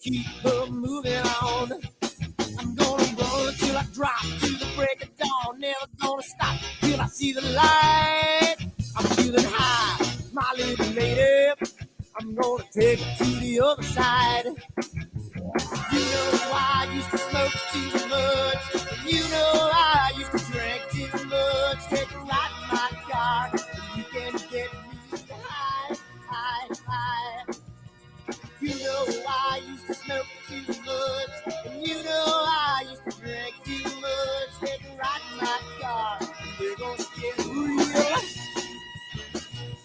keep her moving on. I'm gonna run till I drop to the break of dawn. Never gonna stop till I see the light. I'm feeling high, my little lady. I'm gonna take it to the other side. You know I used to smoke too much. You know I used to drink too much. Take a ride in my car. You can get me high, high, high. You know I used to smoke too much. And you know I used to drink too much. Take a ride in my car. We're gonna get real.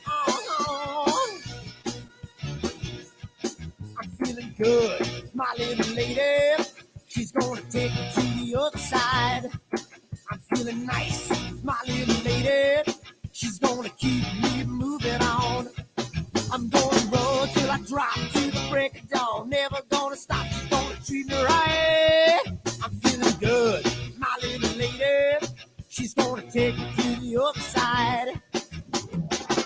Oh, I'm feeling good, my little lady. She's gonna take me to the other side. I'm feeling nice, my little lady. She's gonna keep me moving on. I'm gonna run till I drop to the break of dawn. Never gonna stop, she's gonna treat me right. I'm feeling good, my little lady. She's gonna take me to the other side.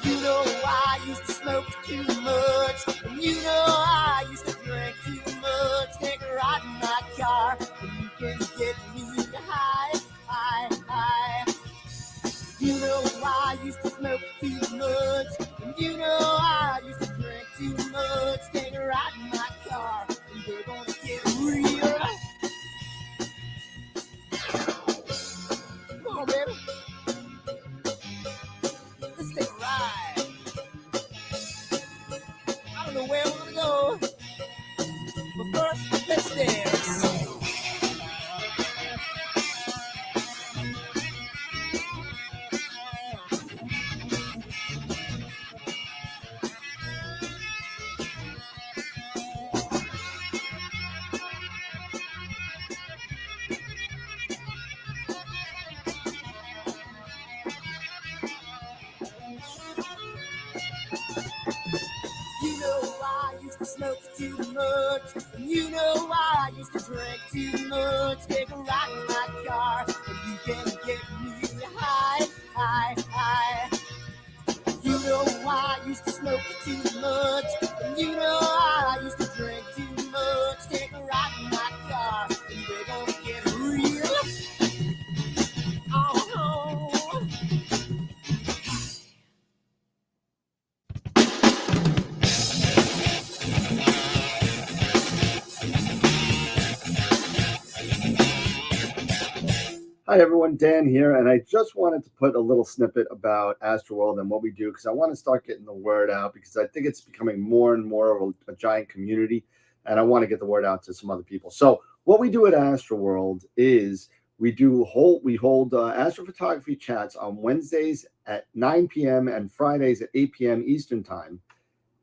You know I used to smoke too much. And you know I used to drink too much. Take a ride in my car, and you can get me high, high, high. You know I used to smoke too much. And you know I used to drink too much. Take a ride in my car, and we're gonna get real. Come on, baby. Let's take a ride. I don't know where we're gonna go, but first, let's dance. You know I used to smoke too much. And you know I used to drink too much. Take a ride in my car, and you can get me high, high, high. You know I used to smoke too much. And you know I used to drink too much. Take a ride in my car, and we're gonna get real. Oh. Hi everyone, Dan here, and I just wanted to put a little snippet about AstroWorld and what we do because I want to start getting the word out because I think it's becoming more and more of a giant community, and I want to get the word out to some other people. So what we do at AstroWorld is we hold astrophotography chats on Wednesdays at 9 p.m. and Fridays at 8 p.m. Eastern time.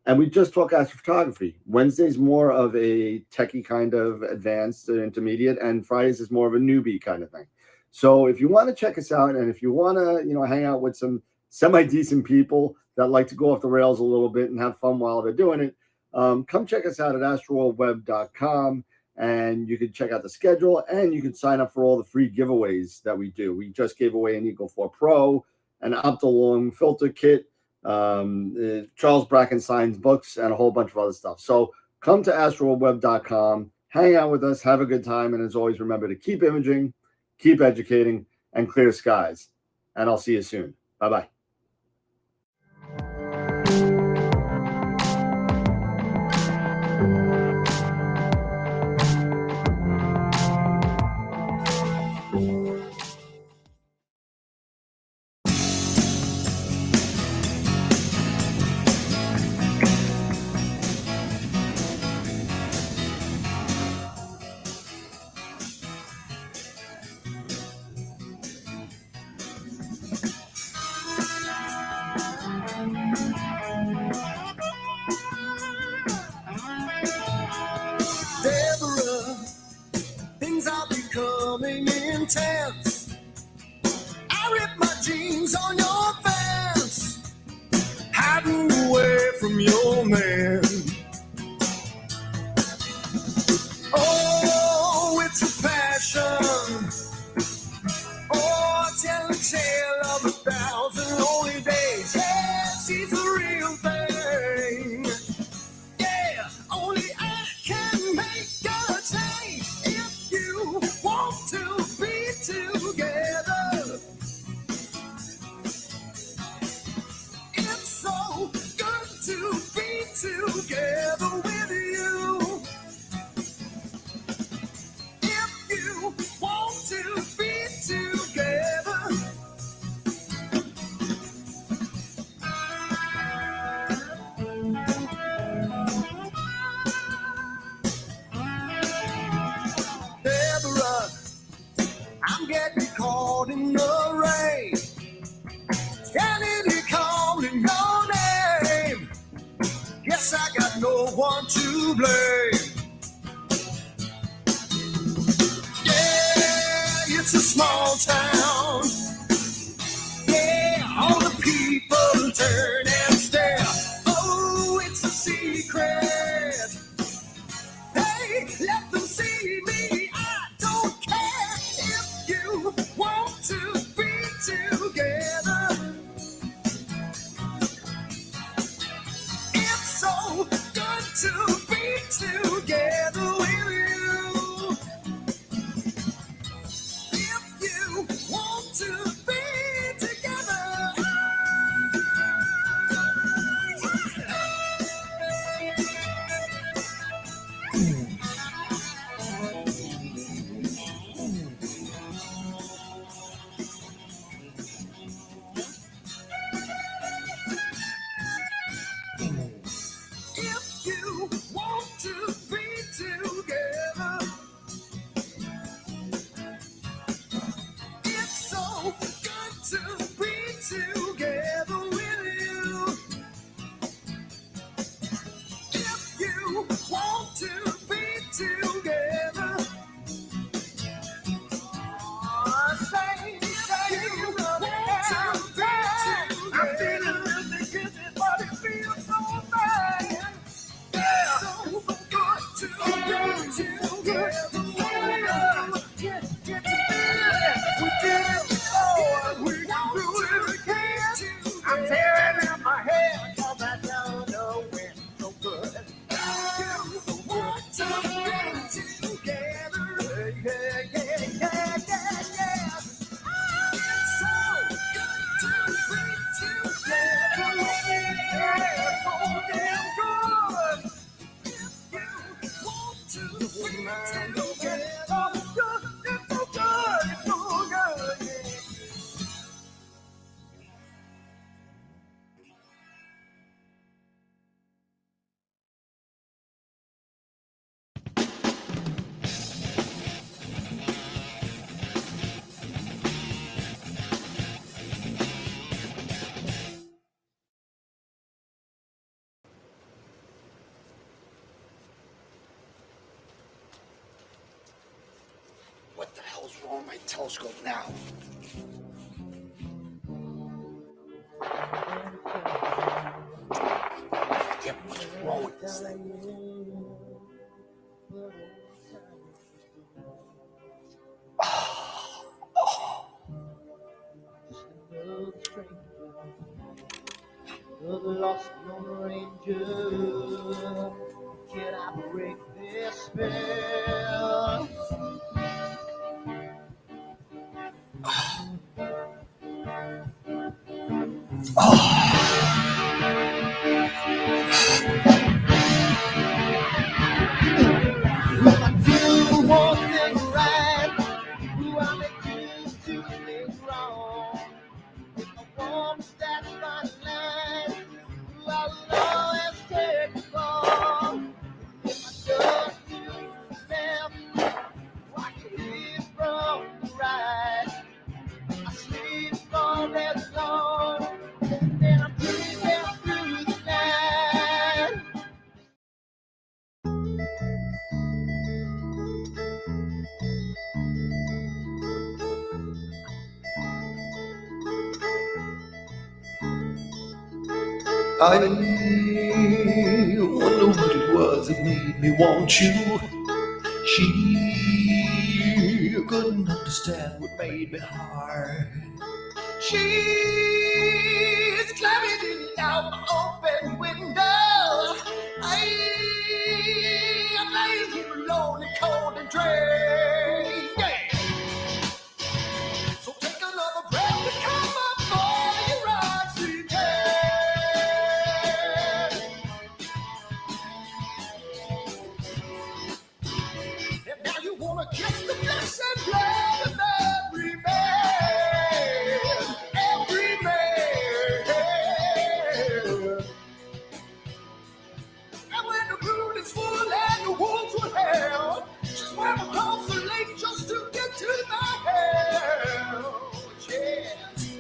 And we just talk astrophotography. Wednesday's more of a techie kind of advanced intermediate, and Fridays is more of a newbie kind of thing. So if you want to check us out, and if you want to, hang out with some semi-decent people that like to go off the rails a little bit and have fun while they're doing it, come check us out at astroworldweb.com, and you can check out the schedule, and you can sign up for all the free giveaways that we do. We just gave away an Eagle 4 Pro, an Optolong filter kit, Charles Brackenstein's books, and a whole bunch of other stuff. So come to astroworldweb.com, hang out with us, have a good time, and as always, remember to keep imaging, keep educating, and clear skies. And I'll see you soon. Bye-bye. Deborah, things are becoming intense. I ripped my jeans on your fence, hiding away from your man. Oh, it's a passion. Oh, tell a tale of 1,000 lonely days. Yeah, she's the real thing. Yeah, only I can make want to be together. It's so good to be together with you. If you want to be together, Deborah, I'm getting caught in the rain. Standing here calling your name. Guess I got no one to blame. Yeah, it's a small town. Yeah, all the people turn and stare. Oh, it's a secret. Hey, let them see me. I don't care if you want to be together. It's so good to be together with you. If you want to be together. If you want to be together, it's so good to be together with you. If you want to be together, say you want to be together. I'm feeling really good, but it feels so bad. Yeah, so good to be together. Get to feeling. We did it before. We can do it again. I'm tearing out my hair 'cause I don't know when so good. You want to be together. Yeah, yeah, yeah, yeah, yeah. It's so good to be together. Yeah, so damn good. If you want to be together, it's so good, it's so good, yeah. What the hell's wrong with my telescope now? Yeah, what's wrong with this thing? The lost Lone Ranger, can I break this spell? Do one thing right, do I make two things wrong? If I want to stand by the line, I will always take the fall. If I just do the left, I can live from the right. I sleep all day long, and then I'm creeping through the night. I wonder what it was that made me want you. She couldn't understand what made me hard. She's climbing in out my open window. I'm laying here alone and cold and dread. Yeah. flesh and blood of every man, every man. And when the moon is full and the wolves will howl, she swam across the lake just to get to my house. Yes.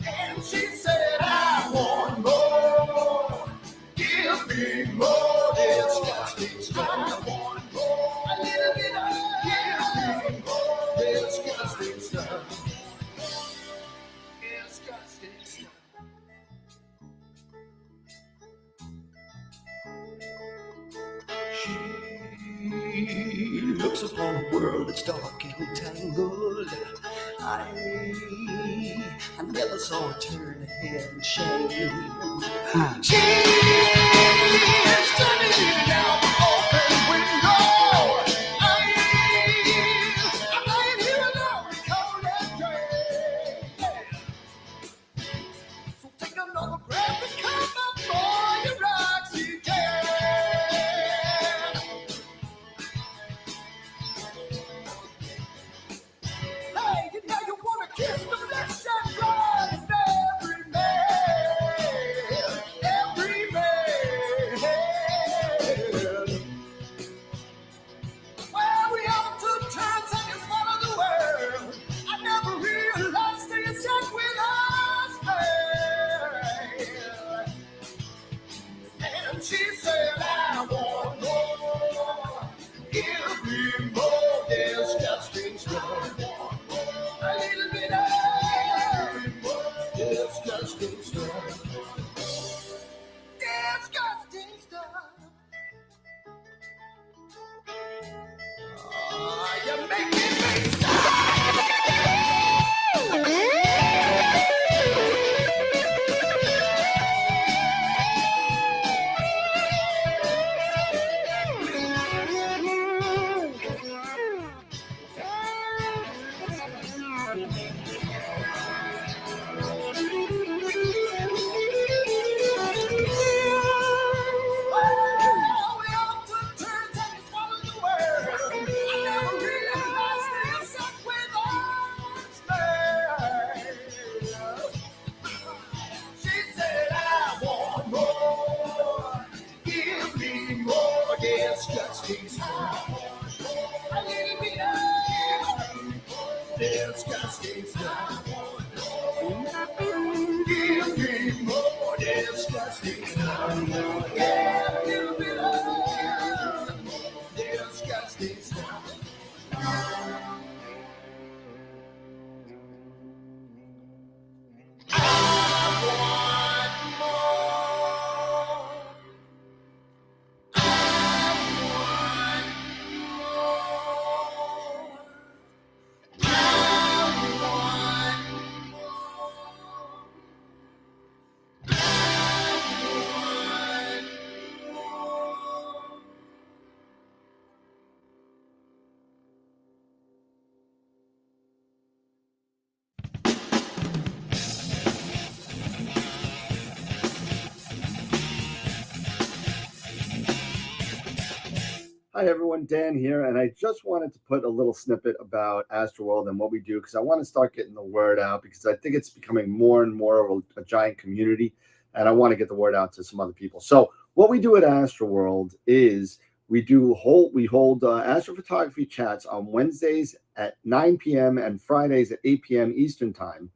And she said, I want more. Give me more. Disgusting stuff. I want more. A little bit of. Give me more. Disgusting stuff. Disgusting stuff. She looks upon a world that's dark and tangled. I never saw her turn her head and shame. She is standing out the open window. I'm lying here alone, cold and gray. So take another breath and come up for your oxygen. Hey, you know you wanna kiss the flesh and blood of every man, every man. Well, we all took turns and you swallowed the world. I never realized they had sat with us, man. And she said, I want more. Give me more disgusting stuff. A little bit of disgusting stuff. Disgusting stuff. Oh, you're making me disgusting stuff. A little bit of disgusting stuff. Give me more disgusting stuff. Yeah, a little bit of disgusting stuff. I want more. Hi everyone, Dan here, and I just wanted to put a little snippet about AstroWorld and what we do because I want to start getting the word out because I think it's becoming more and more of a giant community, and I want to get the word out to some other people. So what we do at AstroWorld is we hold astrophotography chats on Wednesdays at 9 p.m. and Fridays at 8 p.m. Eastern time.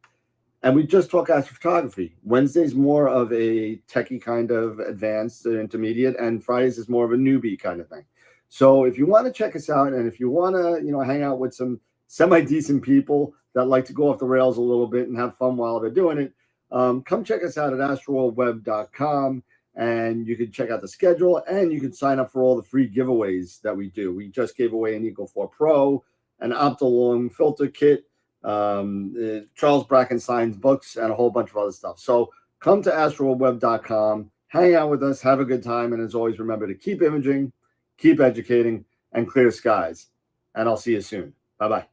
And we just talk astrophotography. Wednesday's more of a techie kind of advanced intermediate, and Fridays is more of a newbie kind of thing. So if you want to check us out, and if you want to, hang out with some semi-decent people that like to go off the rails a little bit and have fun while they're doing it, come check us out at astroworldweb.com, and you can check out the schedule, and you can sign up for all the free giveaways that we do. We just gave away an Eagle 4 Pro, an Optilong filter kit, Charles Brackenstein's books, and a whole bunch of other stuff. So come to astroworldweb.com, hang out with us, have a good time, and as always, remember to keep imaging, keep educating, and clear skies. And I'll see you soon. Bye-bye.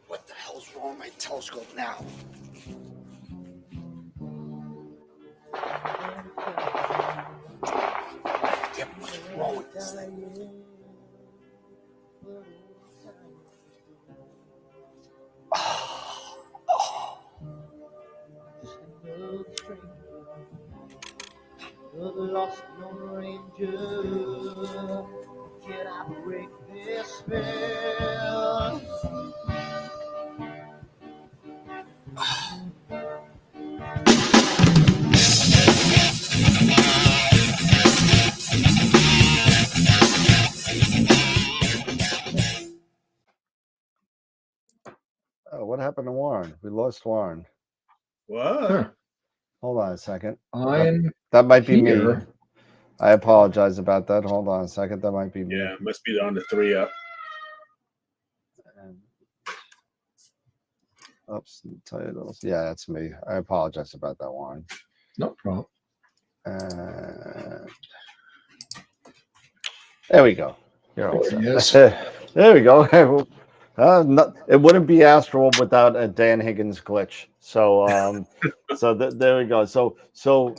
What the hell's wrong with my telescope now? What's wrong with this thing? The lost Lone Ranger, can I break this spell? Oh, what happened to Warren? We lost Warren. What? Hold on a second. I'm That might be me. here. I apologize about that. Hold on a second. That might be me. Yeah, must be on the 3 up. Oops, titles. Yeah, that's me. I apologize about that, Warren. No problem. There we go. You're all There he set. is. There we go. It wouldn't be Astro without a Dan Higgins glitch. So, there we go. So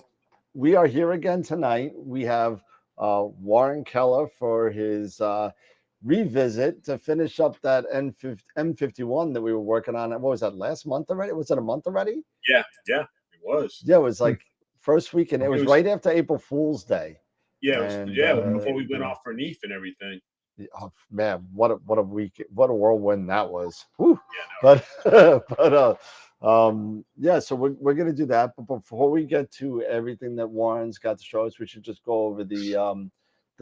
we are here again tonight. We have Warren Keller for his revisit to finish up that M51 that we were working on. What was that, last month already? Was it a month already? Yeah, it was. Yeah, it was like first weekend. It was right after April Fool's Day. Yeah, And, before we went off for NEAF and everything. Oh man, what a week, what a whirlwind that was. Whew. Yeah, Yeah, so we're gonna do that. But before we get to everything that Warren's got to show us, we should just go over the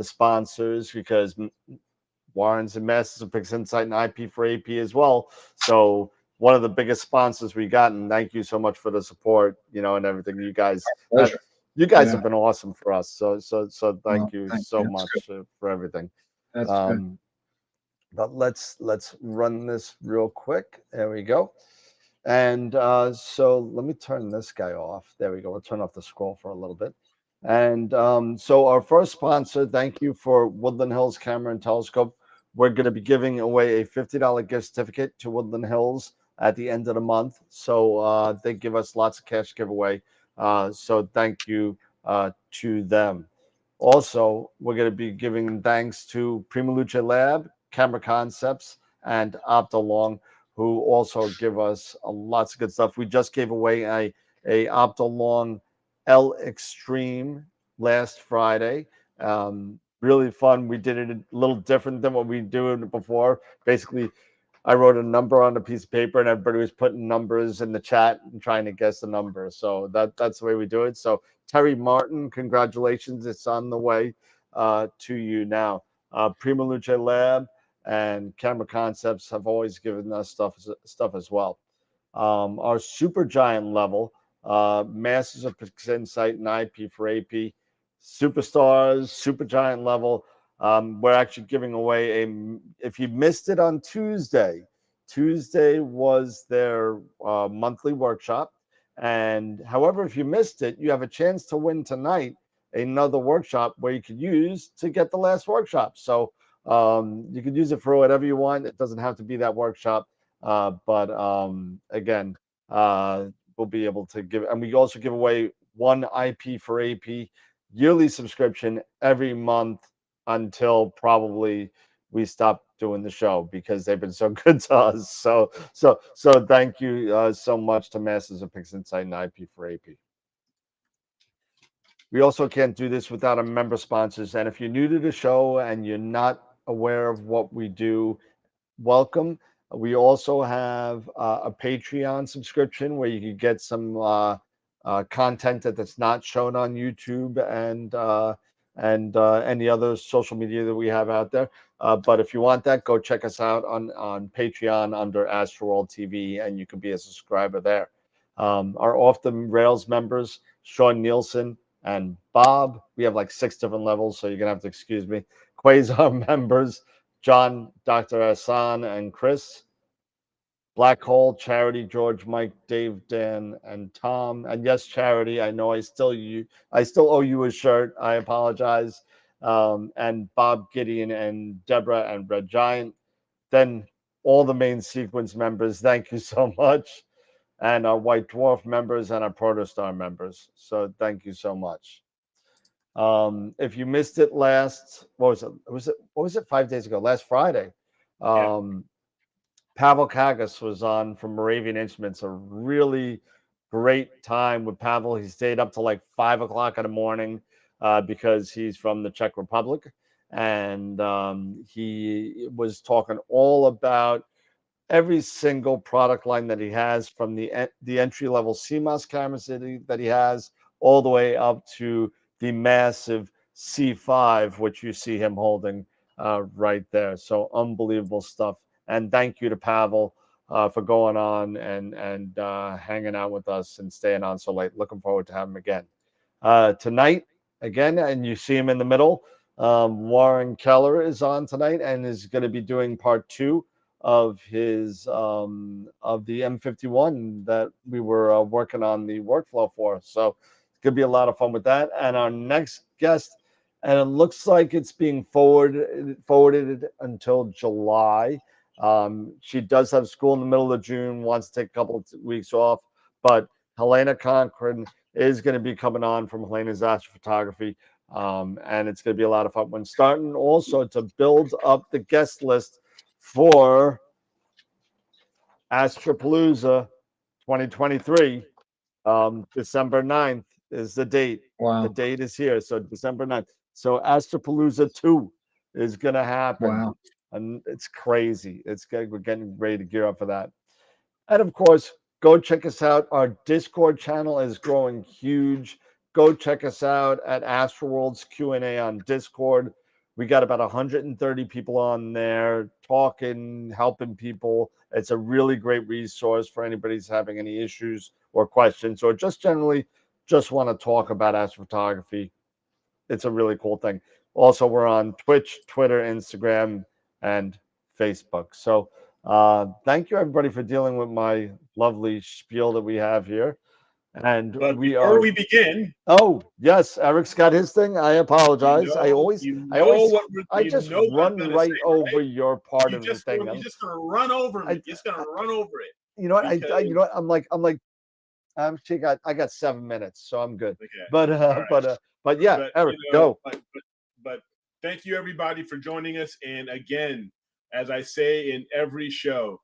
sponsors, because Warren's and Masters of Pix Insight and IP for AP as well. So one of the biggest sponsors we got, and thank you so much for the support, and everything. You guys have been awesome for us. So thank you so much for everything. That's good. But let's run this real quick. There we go. And so let me turn this guy off. There we go. We'll turn off the scroll for a little bit. And so our first sponsor, thank you for Woodland Hills Camera and Telescope. We're going to be giving away a $50 gift certificate to Woodland Hills at the end of the month. So they give us lots of cash giveaway. So thank you to them. Also, we're going to be giving thanks to Primaluce Lab, Camera Concepts, and Optolong, who also give us lots of good stuff. We just gave away a Optolong L Extreme last Friday. Really fun. We did it a little different than what we do before. Basically, I wrote a number on a piece of paper, and everybody was putting numbers in the chat and trying to guess the number. So that's the way we do it. So Terry Martin, congratulations. It's on the way to you now. Primaluce Lab and Camera Concepts have always given us stuff as well. Our super giant level, Masters of Pix Insight and IP for AP, Superstars, super giant level. We're actually giving away if you missed it on Tuesday was their monthly workshop. And however, if you missed it, you have a chance to win tonight another workshop where you could use to get the last workshop. So you could use it for whatever you want. It doesn't have to be that workshop. But again, we'll be able to give, and we also give away one IP for AP yearly subscription every month until probably we stopped doing the show because they've been so good to us. So thank you so much to Masters of Pix Insight and IP4AP. We also can't do this without our member sponsors. And if you're new to the show and you're not aware of what we do, welcome. We also have a Patreon subscription where you can get some content that's not shown on YouTube and any other social media that we have out there. But if you want that, go check us out on Patreon under AstroWorld TV, and you can be a subscriber there. Our Off the Rails members, Sean Nielsen and Bob, we have like 6 different levels, so you're gonna have to excuse me. Quasar members, John, Dr. Hassan, and Chris. Black Hole, Charity, George, Mike, Dave, Dan, and Tom. And yes, Charity, I know I still owe you a shirt. I apologize. And Bob, Gideon, and Deborah, and Red Giant. Then all the main sequence members, thank you so much. And our White Dwarf members and our Protostar members. So thank you so much. If you missed it last, what was it 5 days ago? Last Friday. Pavel Kagas was on from Moravian Instruments. A really great time with Pavel. He stayed up till like 5 o'clock in the morning because he's from the Czech Republic. And he was talking all about every single product line that he has, from the entry-level CMOS cameras that he has all the way up to the massive C5, which you see him holding right there. So unbelievable stuff. And thank you to Pavel for going on and hanging out with us and staying on so late. Looking forward to having him again. Tonight, again, and you see him in the middle, Warren Keller is on tonight and is going to be doing part 2 of his of the M51 that we were working on the workflow for. So it's going to be a lot of fun with that. And our next guest, and it looks like it's being forwarded until July. She does have school in the middle of June, wants to take a couple of weeks off, but Helena Cochran is going to be coming on from Helena's Astrophotography, and it's going to be a lot of fun. When starting also to build up the guest list for Astropalooza 2023, December 9th is the date. Wow. The date is here, so December 9th. So Astropalooza 2 is going to happen. Wow. And it's crazy. We're getting ready to gear up for that. And of course, go check us out. Our Discord channel is growing huge. Go check us out at AstroWorld's Q&A on Discord. We got about 130 people on there talking, helping people. It's a really great resource for anybody who's having any issues or questions, or just generally just want to talk about astrophotography. It's a really cool thing. Also, we're on Twitch, Twitter, Instagram, and Facebook. So thank you, everybody, for dealing with my lovely spiel that we have here. And before we begin. Oh, yes, Eric's got his thing. I apologize. I just run right over your part of the thing. You're just gonna run over me. Just gonna run over it. You know what? You know what? I'm like, I got 7 minutes, so I'm good. Okay. But yeah, Eric, go. But thank you, everybody, for joining us. And again, as I say in every show,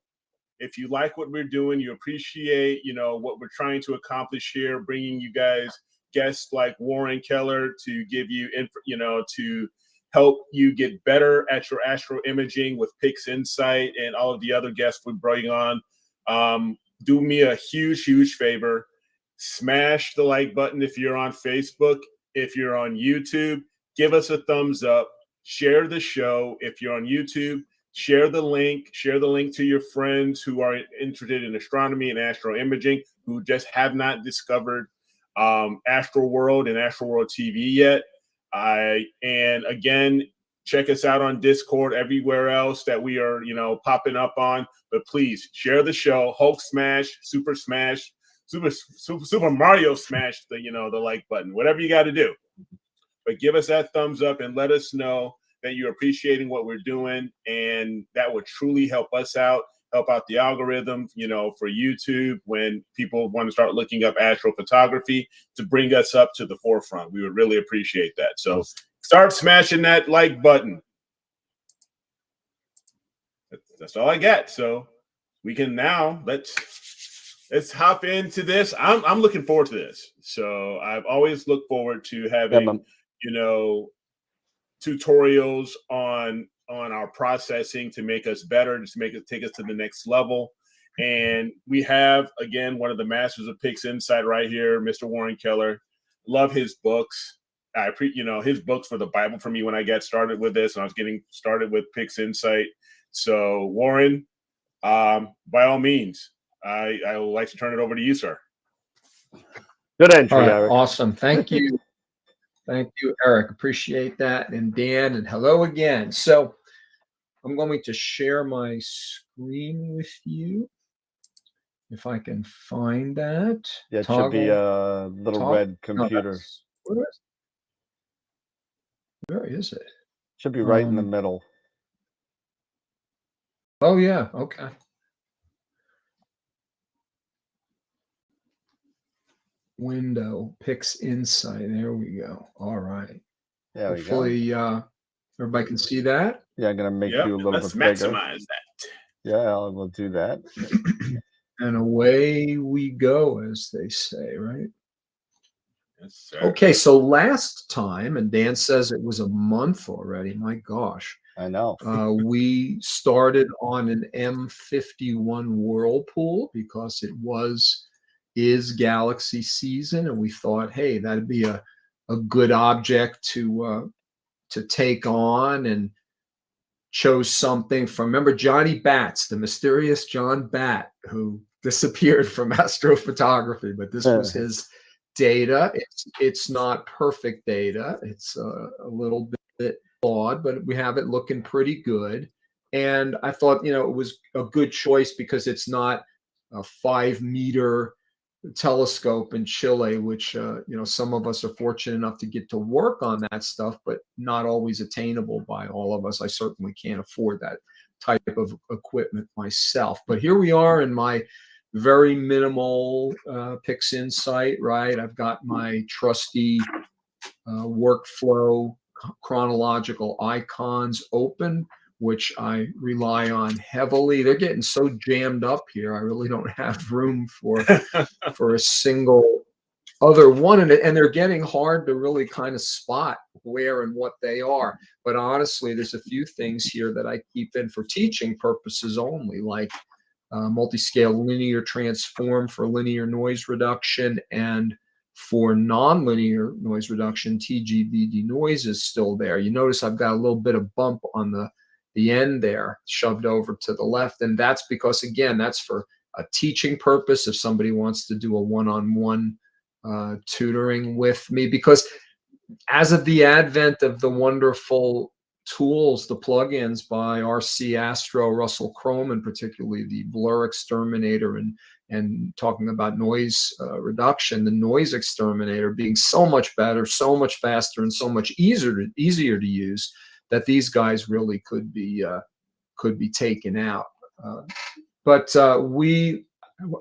if you like what we're doing, you appreciate, what we're trying to accomplish here, bringing you guys guests like Warren Keller to give you, to help you get better at your astro imaging with Pix Insight and all of the other guests we bring on. Do me a huge, huge favor. Smash the like button if you're on Facebook. If you're on YouTube, give us a thumbs up. Share the show. If you're on YouTube, share the link to your friends who are interested in astronomy and astro imaging, who just have not discovered AstroWorld and AstroWorld TV yet. And again, check us out on Discord, everywhere else that we are, popping up on. But please share the show. Hulk smash, Super smash, Super Mario smash the like button, whatever you got to do. But give us that thumbs up and let us know that you're appreciating what we're doing, and that would truly help us out, help out the algorithm, for YouTube when people want to start looking up astrophotography, to bring us up to the forefront. We would really appreciate that. So start smashing that like button. that's all I got. So we can now let's hop into this. I'm looking forward to this. So I've always looked forward to having tutorials on our processing to make us better, just take us to the next level. And we have, again, one of the masters of Pix Insight right here, Mr. Warren Keller. Love his books. His books were the Bible for me when I got started with this, and I was getting started with Pix Insight. So Warren, by all means, I would like to turn it over to you, sir. Good entry, Eric. Awesome. Thank you. Thank you, Eric. Appreciate that. And Dan, and hello again. So I'm going to share my screen with you. If I can find that. Yeah, it should be a little red computer. Where is it? Should be right in the middle. Oh, yeah. Okay. Window, Pix Insight. There we go. All right. There we Hopefully, everybody can see that. Yeah, I'm going to make you a little bit bigger. Maximize that. Yeah, we'll do that. And away we go, as they say, right? Yes, sir. Okay, so last time, and Dan says it was a month already. My gosh. I know. We started on an M51 Whirlpool because it is Galaxy season, and we thought, hey, that'd be a good object to take on, and chose something from, remember Johnny Batts, the mysterious John Batt, who disappeared from astrophotography, but this was his data. It's not perfect data. It's a little bit flawed, but we have it looking pretty good. And I thought, it was a good choice because it's not a 5-meter telescope in Chile, which some of us are fortunate enough to get to work on that stuff, but not always attainable by all of us. I certainly can't afford that type of equipment myself. But here we are in my very minimal Pix Insight, right? I've got my trusty workflow chronological icons open, which I rely on heavily. They're getting so jammed up here. I really don't have room for a single other one in it. And they're getting hard to really kind of spot where and what they are. But honestly, there's a few things here that I keep in for teaching purposes only, like multi-scale linear transform for linear noise reduction, and for nonlinear noise reduction, TGV denoise is still there. You notice I've got a little bit of bump on the end there, shoved over to the left. And that's because, again, that's for a teaching purpose. If somebody wants to do a one-on-one tutoring with me, because as of the advent of the wonderful tools, the plugins by RC Astro, Russell Croman, particularly the blur exterminator, and talking about noise reduction, the noise exterminator being so much better, so much faster, and so much easier to use, that these guys really could be taken out. But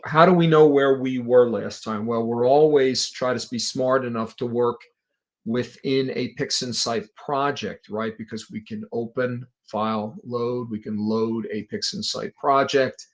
how do we know where we were last time? Well, we're always try to be smart enough to work within a Pix Insight project, right? Because we can open, file, load, we can load a Pix Insight project,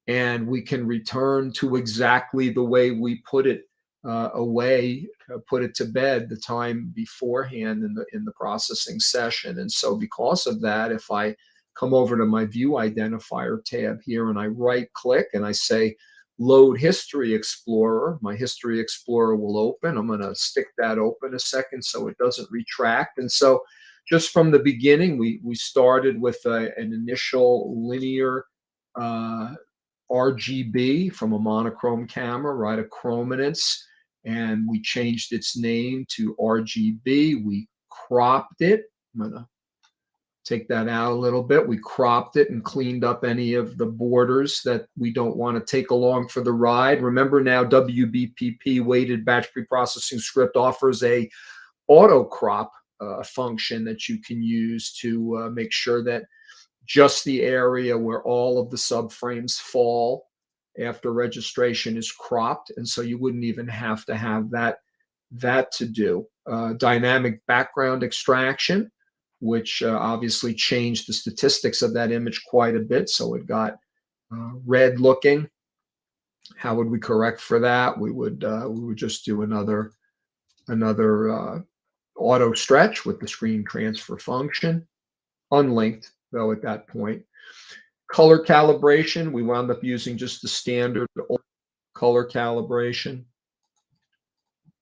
and we can return to exactly the way we put it away, put it to bed the time beforehand in the processing session. And so because of that, if I come over to my view identifier tab here and I right click and I say load history explorer, my history explorer will open. I'm going to stick that open a second so it doesn't retract. And so just from the beginning, we started with an initial linear RGB from a monochrome camera, right, a chrominance, and we changed its name to RGB. We cropped it. I'm going to take that out a little bit. We cropped it and cleaned up any of the borders that we don't want to take along for the ride. Remember now, WBPP, weighted batch preprocessing script, offers a auto crop function that you can use to make sure that just the area where all of the subframes fall after registration is cropped. And so you wouldn't even have to have that to do. Dynamic background extraction. which obviously changed the statistics of that image quite a bit. So it got red looking. How would we correct for that? We would just do another auto stretch with the screen transfer function, unlinked though at that point. Color calibration, we wound up using just the standard color calibration.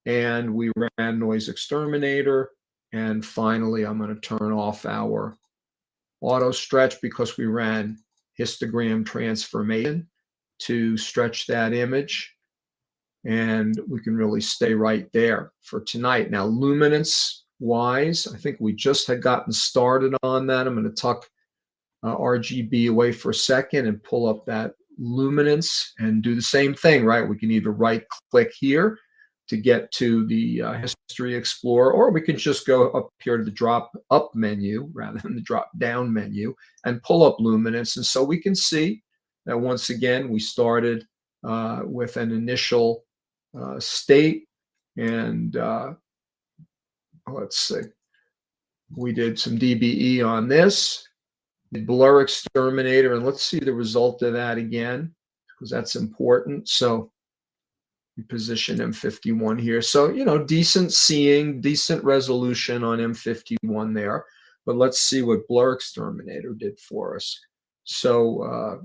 And we ran noise exterminator. And finally, I'm going to turn off our auto stretch because we ran histogram transformation to stretch that image. And we can really stay right there for tonight. Now, luminance wise, I think we just had gotten started on that. I'm going to tuck RGB away for a second and pull up that luminance and do the same thing, right? We can either right click here to get to the History Explorer, or we can just go up here to the drop up menu rather than the drop down menu and pull up luminance. And so we can see that once again, we started with an initial state, and let's see, we did some DBE on this, the blur exterminator, and let's see the result of that again, because that's important. So we position M51 here. So, you know, decent seeing, decent resolution on M51 there, but let's see what blur exterminator did for us. So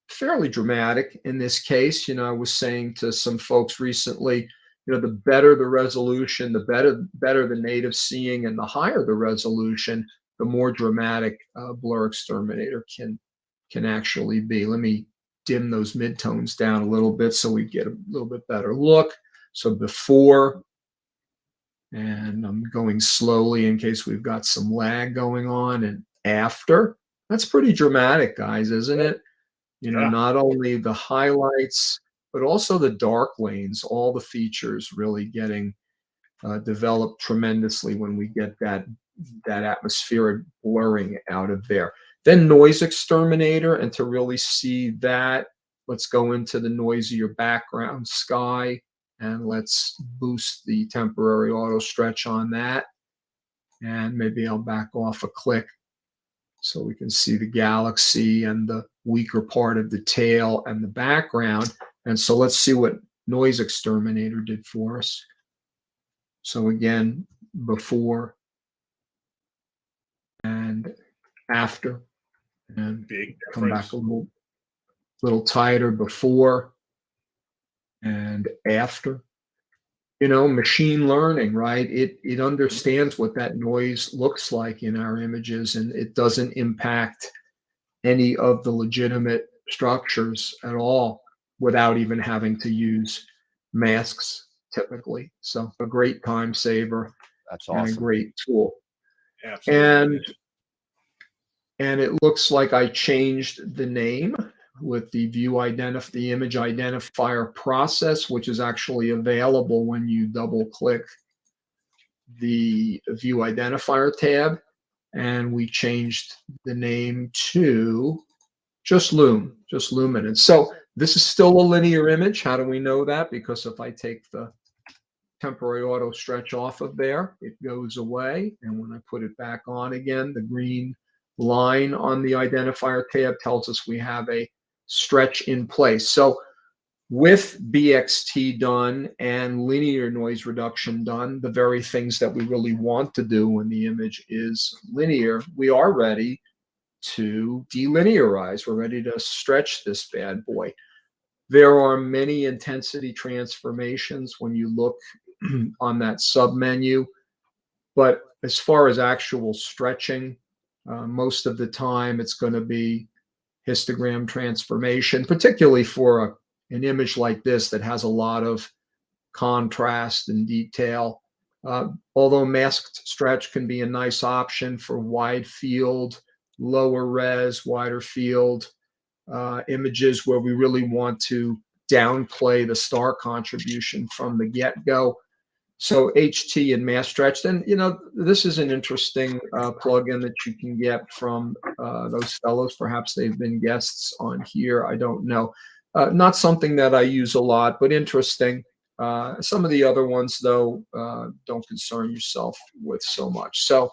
fairly dramatic in this case. You know, I was saying to some folks recently, you know, the better the resolution, the better the native seeing, and the higher the resolution, the more dramatic blur exterminator can actually be. Let me dim those midtones down a little bit so we get a little bit better look. So before, and I'm going slowly in case we've got some lag going on, and after. That's pretty dramatic, guys, isn't it? You know, not only the highlights, but also the dark lanes, all the features really getting developed tremendously when we get that atmospheric blurring out of there. Then noise exterminator, and to really see that, let's go into the noisier background sky, and let's boost the temporary auto stretch on that. And maybe I'll back off a click so we can see the galaxy and the weaker part of the tail and the background. And so let's see what noise exterminator did for us. So again, before and after, and big come back a little tighter before and after. You know, machine learning, right? It understands what that noise looks like in our images, and it doesn't impact any of the legitimate structures at all without even having to use masks typically. So a great time saver. That's awesome. And a great tool. Absolutely. And it looks like I changed the name with the the image identifier process, which is actually available when you double click the view identifier tab. And we changed the name to just luminance. So this is still a linear image. How do we know that? Because if I take the temporary auto stretch off of there, it goes away. And when I put it back on again, the green line on the identifier tab tells us we have a stretch in place. So with BXT done and linear noise reduction done, the very things that we really want to do when the image is linear, we are ready to delinearize. We're ready to stretch this bad boy. There are many intensity transformations when you look on that submenu, but as far as actual stretching, most of the time it's going to be histogram transformation, particularly for an image like this that has a lot of contrast and detail. Although masked stretch can be a nice option for wide field, lower res, wider field images where we really want to downplay the star contribution from the get-go. So HT and mask stretch, then, you know, this is an interesting plugin that you can get from those fellows. Perhaps they've been guests on here. I don't know. Not something that I use a lot, but interesting. Some of the other ones, though, don't concern yourself with so much. So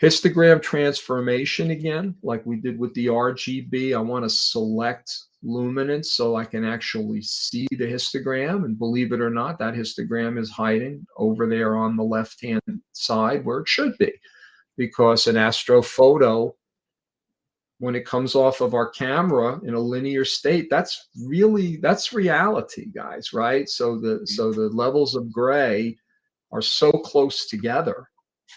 Histogram transformation again, like we did with the RGB. I want to select luminance so I can actually see the histogram. And believe it or not, that histogram is hiding over there on the left-hand side where it should be, because an astrophoto, when it comes off of our camera in a linear state, that's reality, guys, right? So the levels of gray are so close together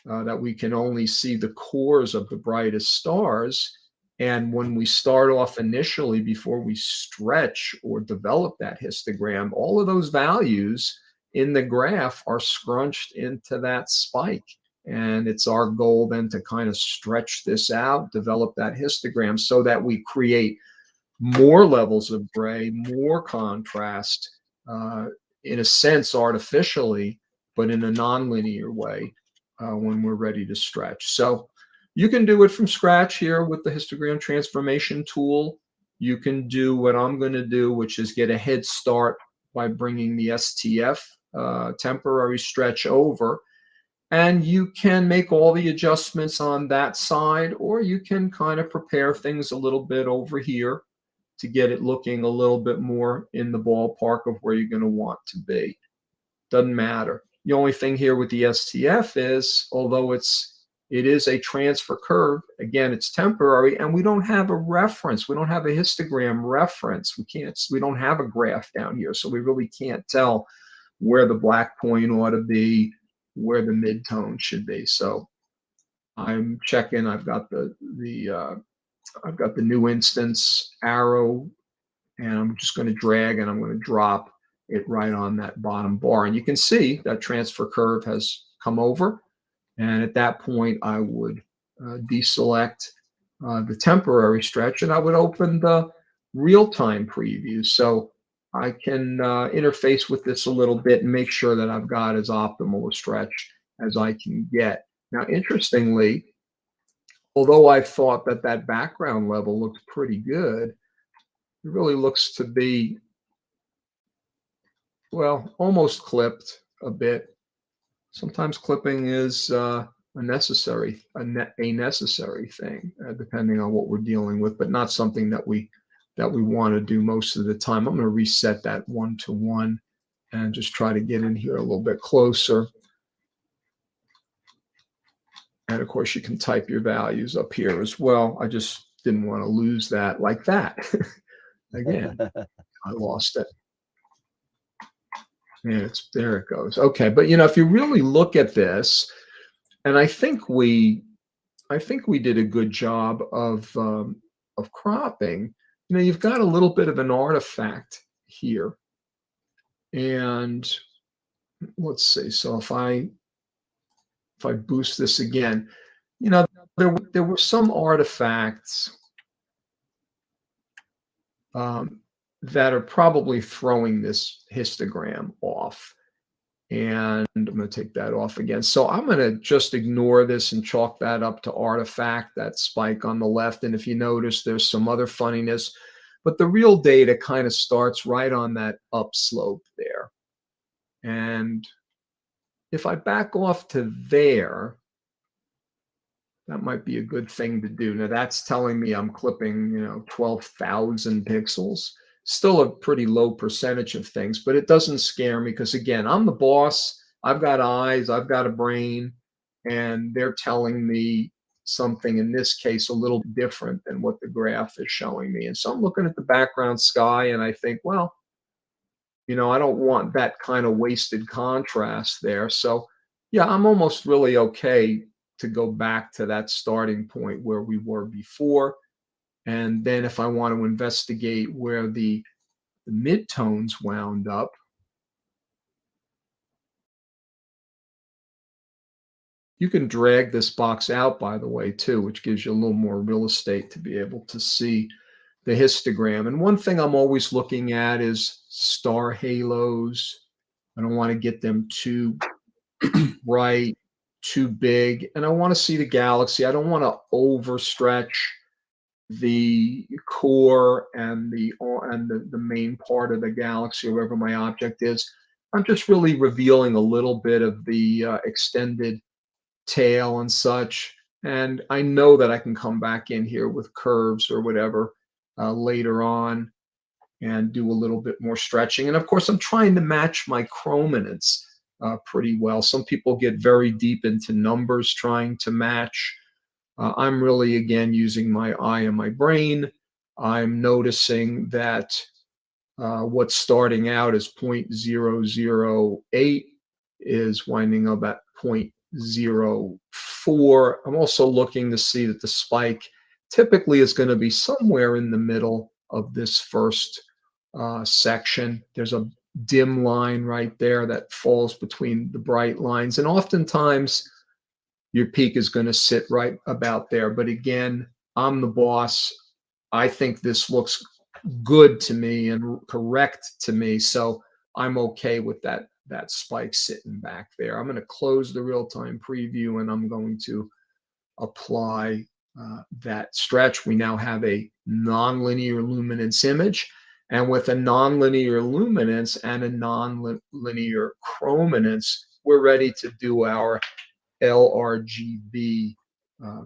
that we can only see the cores of the brightest stars. And when we start off initially, before we stretch or develop that histogram, all of those values in the graph are scrunched into that spike. And it's our goal then to kind of stretch this out, develop that histogram so that we create more levels of gray, more contrast, in a sense, artificially, but in a nonlinear way when we're ready to stretch. So you can do it from scratch here with the histogram transformation tool. You can do what I'm going to do, which is get a head start by bringing the STF temporary stretch over. And you can make all the adjustments on that side, or you can kind of prepare things a little bit over here to get it looking a little bit more in the ballpark of where you're going to want to be. Doesn't matter. The only thing here with the STF is, although it is a transfer curve, again, it's temporary, and we don't have a reference. We don't have a histogram reference. We don't have a graph down here, so we really can't tell where the black point ought to be, where the midtone should be. So I'm checking. I've got the new instance arrow, and I'm just going to drag and I'm going to drop it right on that bottom bar. And you can see that transfer curve has come over. And at that point, I would deselect the temporary stretch, and I would open the real-time preview. So I can interface with this a little bit and make sure that I've got as optimal a stretch as I can get. Now, interestingly, although I thought that that background level looked pretty good, it really looks to be, well, almost clipped a bit. Sometimes clipping is a necessary thing, depending on what we're dealing with, but not something that we want to do most of the time. I'm going to reset that 1-to-1 and just try to get in here a little bit closer. And of course, you can type your values up here as well. I just didn't want to lose that like that. Again, I lost it. Yeah, there it goes. Okay, but if you really look at this, and I think we did a good job of cropping. You've got a little bit of an artifact here, and let's see. So if I boost this again, there were some artifacts that are probably throwing this histogram off. And I'm going to take that off again. So I'm going to just ignore this and chalk that up to artifact, that spike on the left. And if you notice, there's some other funniness, but the real data kind of starts right on that upslope there. And if I back off to there, that might be a good thing to do. Now that's telling me I'm clipping, 12,000 pixels. Still a pretty low percentage of things, but it doesn't scare me because, again, I'm the boss. I've got eyes, I've got a brain, and they're telling me something, in this case, a little different than what the graph is showing me. And so I'm looking at the background sky and I think, well, I don't want that kind of wasted contrast there. So yeah, I'm almost really okay to go back to that starting point where we were before. And then if I want to investigate where the midtones wound up, you can drag this box out, by the way, too, which gives you a little more real estate to be able to see the histogram. And one thing I'm always looking at is star halos. I don't want to get them too bright, too big. And I want to see the galaxy. I don't want to overstretch the core and the main part of the galaxy, wherever my object is. I'm just really revealing a little bit of the extended tail and such. And I know that I can come back in here with curves or whatever later on and do a little bit more stretching. And of course, I'm trying to match my chrominance pretty well. Some people get very deep into numbers trying to match. I'm really, again, using my eye and my brain. I'm noticing that what's starting out as 0.008 is winding up at 0.04. I'm also looking to see that the spike typically is going to be somewhere in the middle of this first section. There's a dim line right there that falls between the bright lines. And oftentimes your peak is going to sit right about there. But again, I'm the boss. I think this looks good to me and correct to me. So I'm okay with that spike sitting back there. I'm going to close the real-time preview and I'm going to apply that stretch. We now have a nonlinear luminance image. And with a nonlinear luminance and a nonlinear chrominance, we're ready to do our LRGB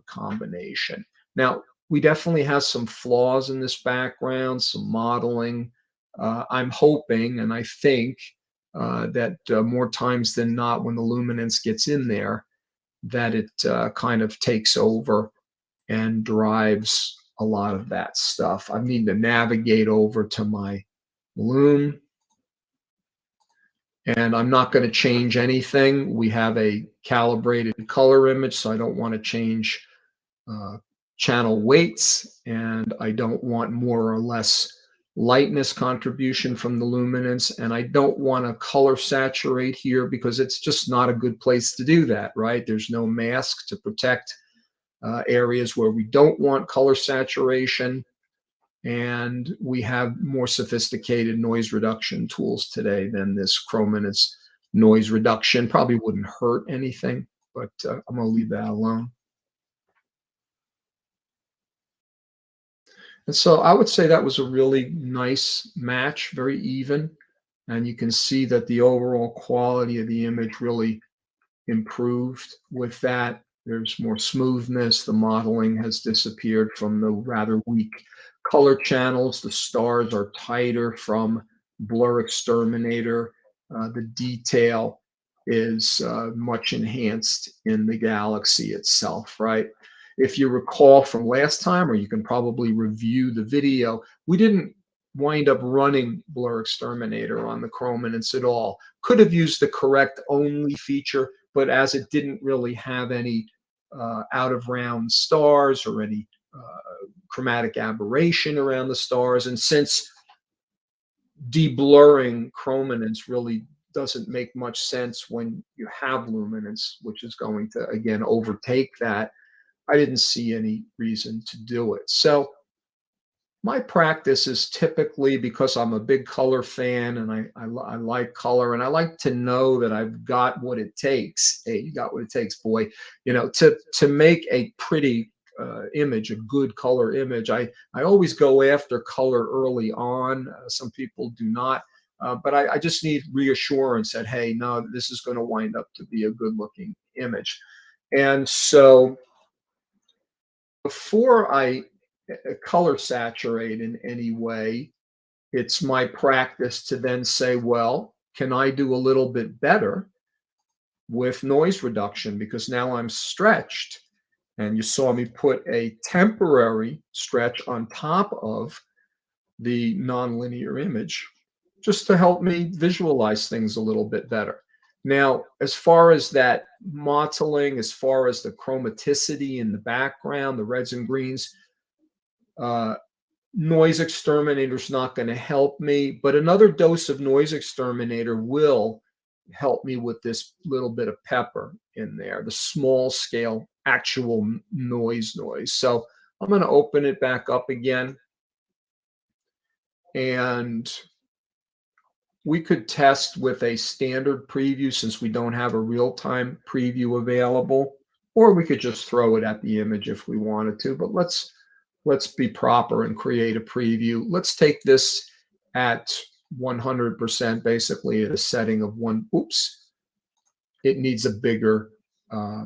combination. Now, we definitely have some flaws in this background, some modeling. I'm hoping and I think that more times than not, when the luminance gets in there, that it kind of takes over and drives a lot of that stuff. I need to navigate over to my loom. And I'm not going to change anything. We have a calibrated color image, so I don't want to change channel weights, and I don't want more or less lightness contribution from the luminance, and I don't want to color saturate here because it's just not a good place to do that, right? There's no mask to protect areas where we don't want color saturation, and we have more sophisticated noise reduction tools today than this chrominance noise reduction. Probably wouldn't hurt anything, but I'm going to leave that alone. And so I would say that was a really nice match, very even. And you can see that the overall quality of the image really improved with that. There's more smoothness. The modeling has disappeared from the rather weak color channels. The stars are tighter from Blur Exterminator. The detail is much enhanced in the galaxy itself, right? If you recall from last time, or you can probably review the video, we didn't wind up running Blur Exterminator on the chrominance at all. Could have used the correct only feature, but as it didn't really have any out of round stars or any chromatic aberration around the stars, and since deblurring chrominance really doesn't make much sense when you have luminance, which is going to again overtake that, I didn't see any reason to do it. So my practice is typically, because I'm a big color fan and I like color and I like to know that I've got what it takes. Hey, you got what it takes, boy. You know, to make a pretty image, a good color image. I always go after color early on. Some people do not, but I just need reassurance that, hey, no, this is going to wind up to be a good looking image. And so before I color saturate in any way, it's my practice to then say, well, can I do a little bit better with noise reduction? Because now I'm stretched. And you saw me put a temporary stretch on top of the nonlinear image just to help me visualize things a little bit better. Now, as far as that mottling, as far as the chromaticity in the background, the reds and greens, noise exterminator is not going to help me, but another dose of noise exterminator will help me with this little bit of pepper in there, the small scale actual noise. So I'm going to open it back up again, and we could test with a standard preview since we don't have a real-time preview available, or we could just throw it at the image if we wanted to, but let's be proper and create a preview. Let's take this at 100%, basically at a setting of one. Oops, it needs a bigger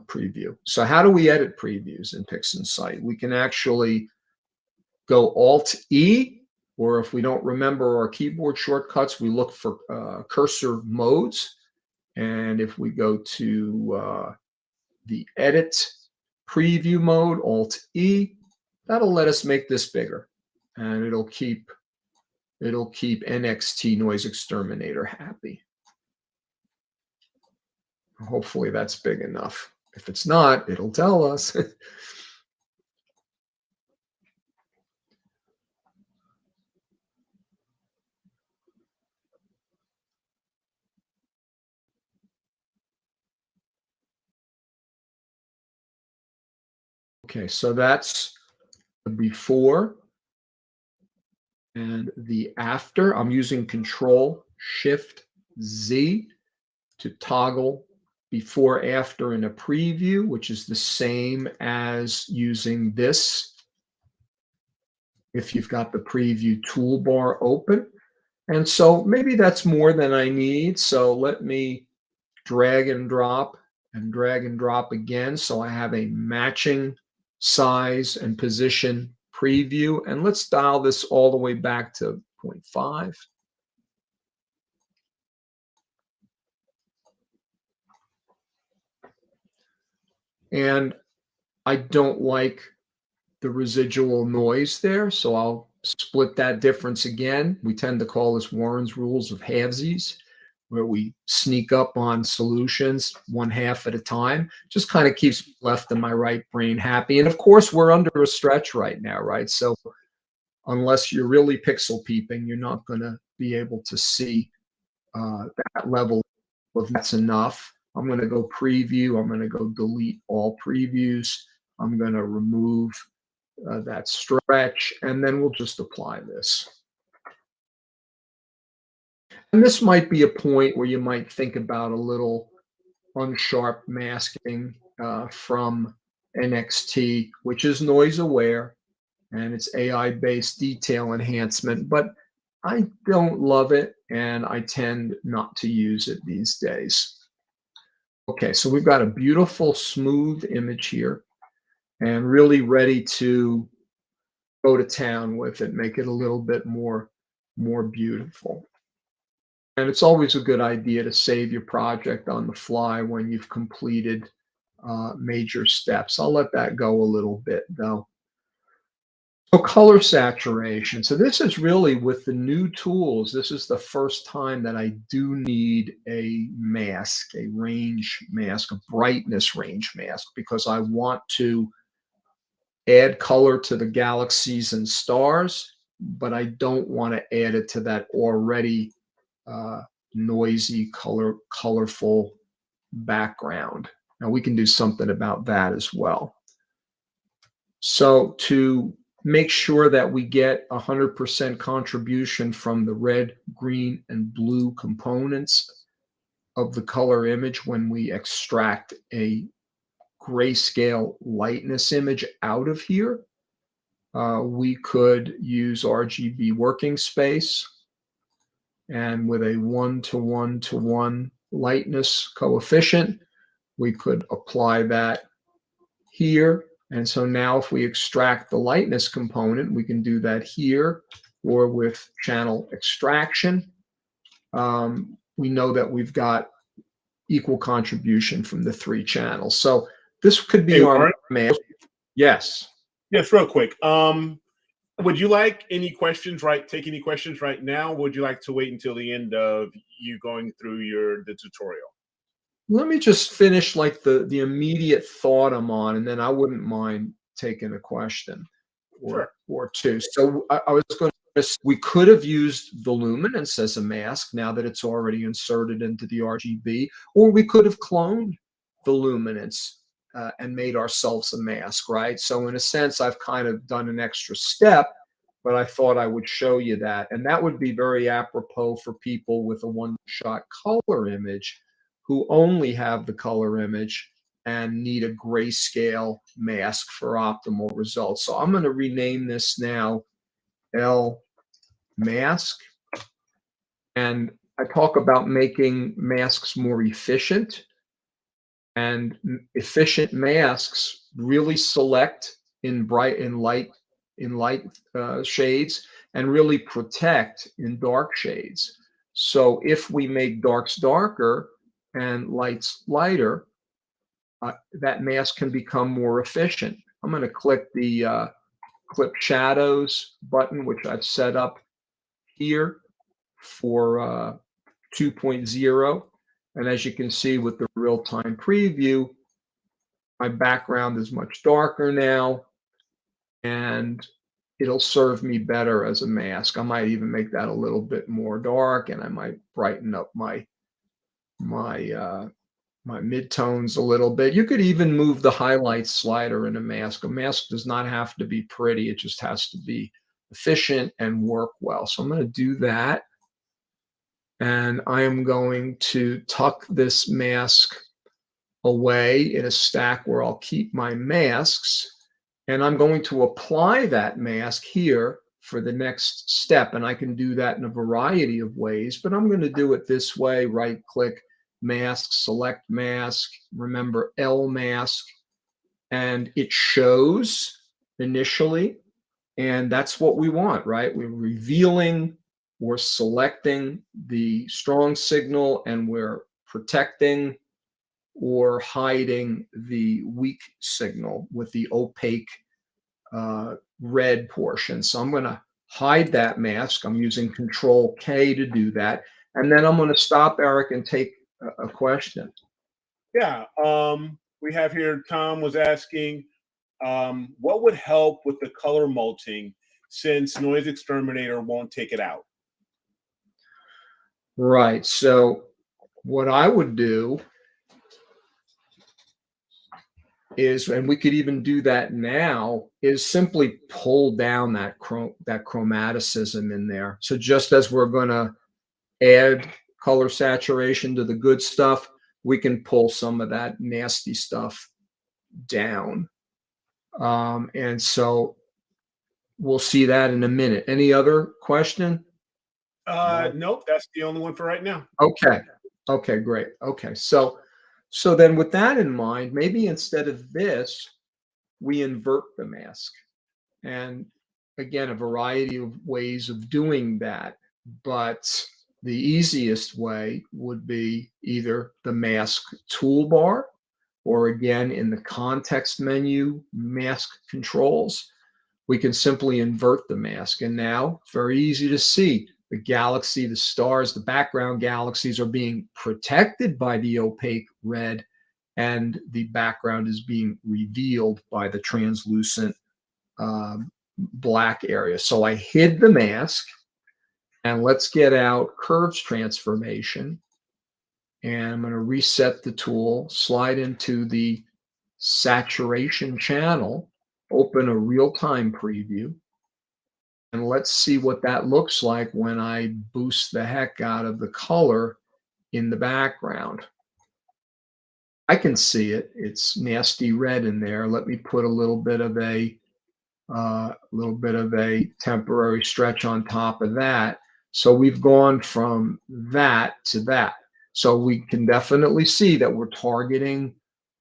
preview. So how do we edit previews in PixInsight? We can actually go Alt-E, or if we don't remember our keyboard shortcuts, we look for cursor modes. And if we go to the Edit Preview mode, Alt-E, that'll let us make this bigger. And it'll keep NXT Noise Exterminator happy. Hopefully that's big enough. If it's not, it'll tell us. Okay, so that's the before and the after. I'm using Control-Shift-Z to toggle before, after in a preview, which is the same as using this if you've got the preview toolbar open. And so maybe that's more than I need. So let me drag and drop again. So I have a matching size and position preview. And let's dial this all the way back to 0.5. And I don't like the residual noise there, so I'll split that difference again. We tend to call this Warren's rules of halvesies, where we sneak up on solutions 1/2 at a time. Just kind of keeps left and my right brain happy. And of course, we're under a stretch right now, right? So unless you're really pixel peeping, you're not going to be able to see that level of that's enough. I'm going to go preview. I'm going to go delete all previews. I'm going to remove that stretch, and then we'll just apply this. And this might be a point where you might think about a little unsharp masking from NXT, which is noise aware, and it's AI-based detail enhancement, but I don't love it, and I tend not to use it these days. Okay, so we've got a beautiful, smooth image here, and really ready to go to town with it, make it a little bit more beautiful. And it's always a good idea to save your project on the fly when you've completed major steps. I'll let that go a little bit though. So color saturation. So this is really, with the new tools, this is the first time that I do need a mask, a range mask, a brightness range mask, because I want to add color to the galaxies and stars, but I don't want to add it to that already noisy, colorful background. Now we can do something about that as well. So to make sure that we get 100% contribution from the red, green, and blue components of the color image when we extract a grayscale lightness image out of here, we could use RGB working space, and with a 1:1:1 lightness coefficient, we could apply that here. And so now if we extract the lightness component, we can do that here or with channel extraction. We know that we've got equal contribution from the 3 channels. So this could be our mask. Yes. Yes, real quick. Would you like any questions, take any questions right now? Would you like to wait until the end of you going through the tutorial? Let me just finish like the immediate thought I'm on, and then I wouldn't mind taking a question or two. So I was going to say, we could have used the luminance as a mask now that it's already inserted into the RGB, or we could have cloned the luminance and made ourselves a mask, right? So in a sense, I've kind of done an extra step, but I thought I would show you that. And that would be very apropos for people with a one-shot color image who only have the color image and need a grayscale mask for optimal results. So I'm going to rename this now L mask. And I talk about making masks more efficient. And efficient masks really select in light shades, and really protect in dark shades. So if we make darks darker and lights lighter, that mask can become more efficient. I'm going to click the clip shadows button, which I've set up here for 2.0. And as you can see with the real-time preview, my background is much darker now, and it'll serve me better as a mask. I might even make that a little bit more dark, and I might brighten up my midtones a little bit. You could even move the highlight slider in a mask. A mask does not have to be pretty. It just has to be efficient and work well. So I'm going to do that. And I am going to tuck this mask away in a stack where I'll keep my masks. And I'm going to apply that mask here for the next step. And I can do that in a variety of ways, but I'm going to do it this way. Right click, mask, select mask, remember L mask, and it shows initially. And that's what we want, right? We're revealing, we're selecting the strong signal, and we're protecting or hiding the weak signal with the opaque red portion. So I'm going to hide that mask. I'm using Control K to do that. And then I'm going to stop, Eric, and take a question. Yeah. We have here, Tom was asking, what would help with the color multing since Noise Exterminator won't take it out? Right. So what I would do is, and we could even do that now, is simply pull down that chromaticism in there. So just as we're going to add color saturation to the good stuff, we can pull some of that nasty stuff down. And so we'll see that in a minute. Any other question? Nope, that's the only one for right now. Okay. Okay, great. Okay. So then with that in mind, maybe instead of this, we invert the mask. And again, a variety of ways of doing that. But the easiest way would be either the mask toolbar, or again, in the context menu, mask controls, we can simply invert the mask. And now it's very easy to see the galaxy, the stars, the background galaxies are being protected by the opaque red, and the background is being revealed by the translucent black area. So I hid the mask, and let's get out curves transformation. And I'm going to reset the tool, slide into the saturation channel, open a real-time preview, and let's see what that looks like when I boost the heck out of the color in the background. I can see it. It's nasty red in there. Let me put a little bit of a temporary stretch on top of that. So we've gone from that to that. So we can definitely see that we're targeting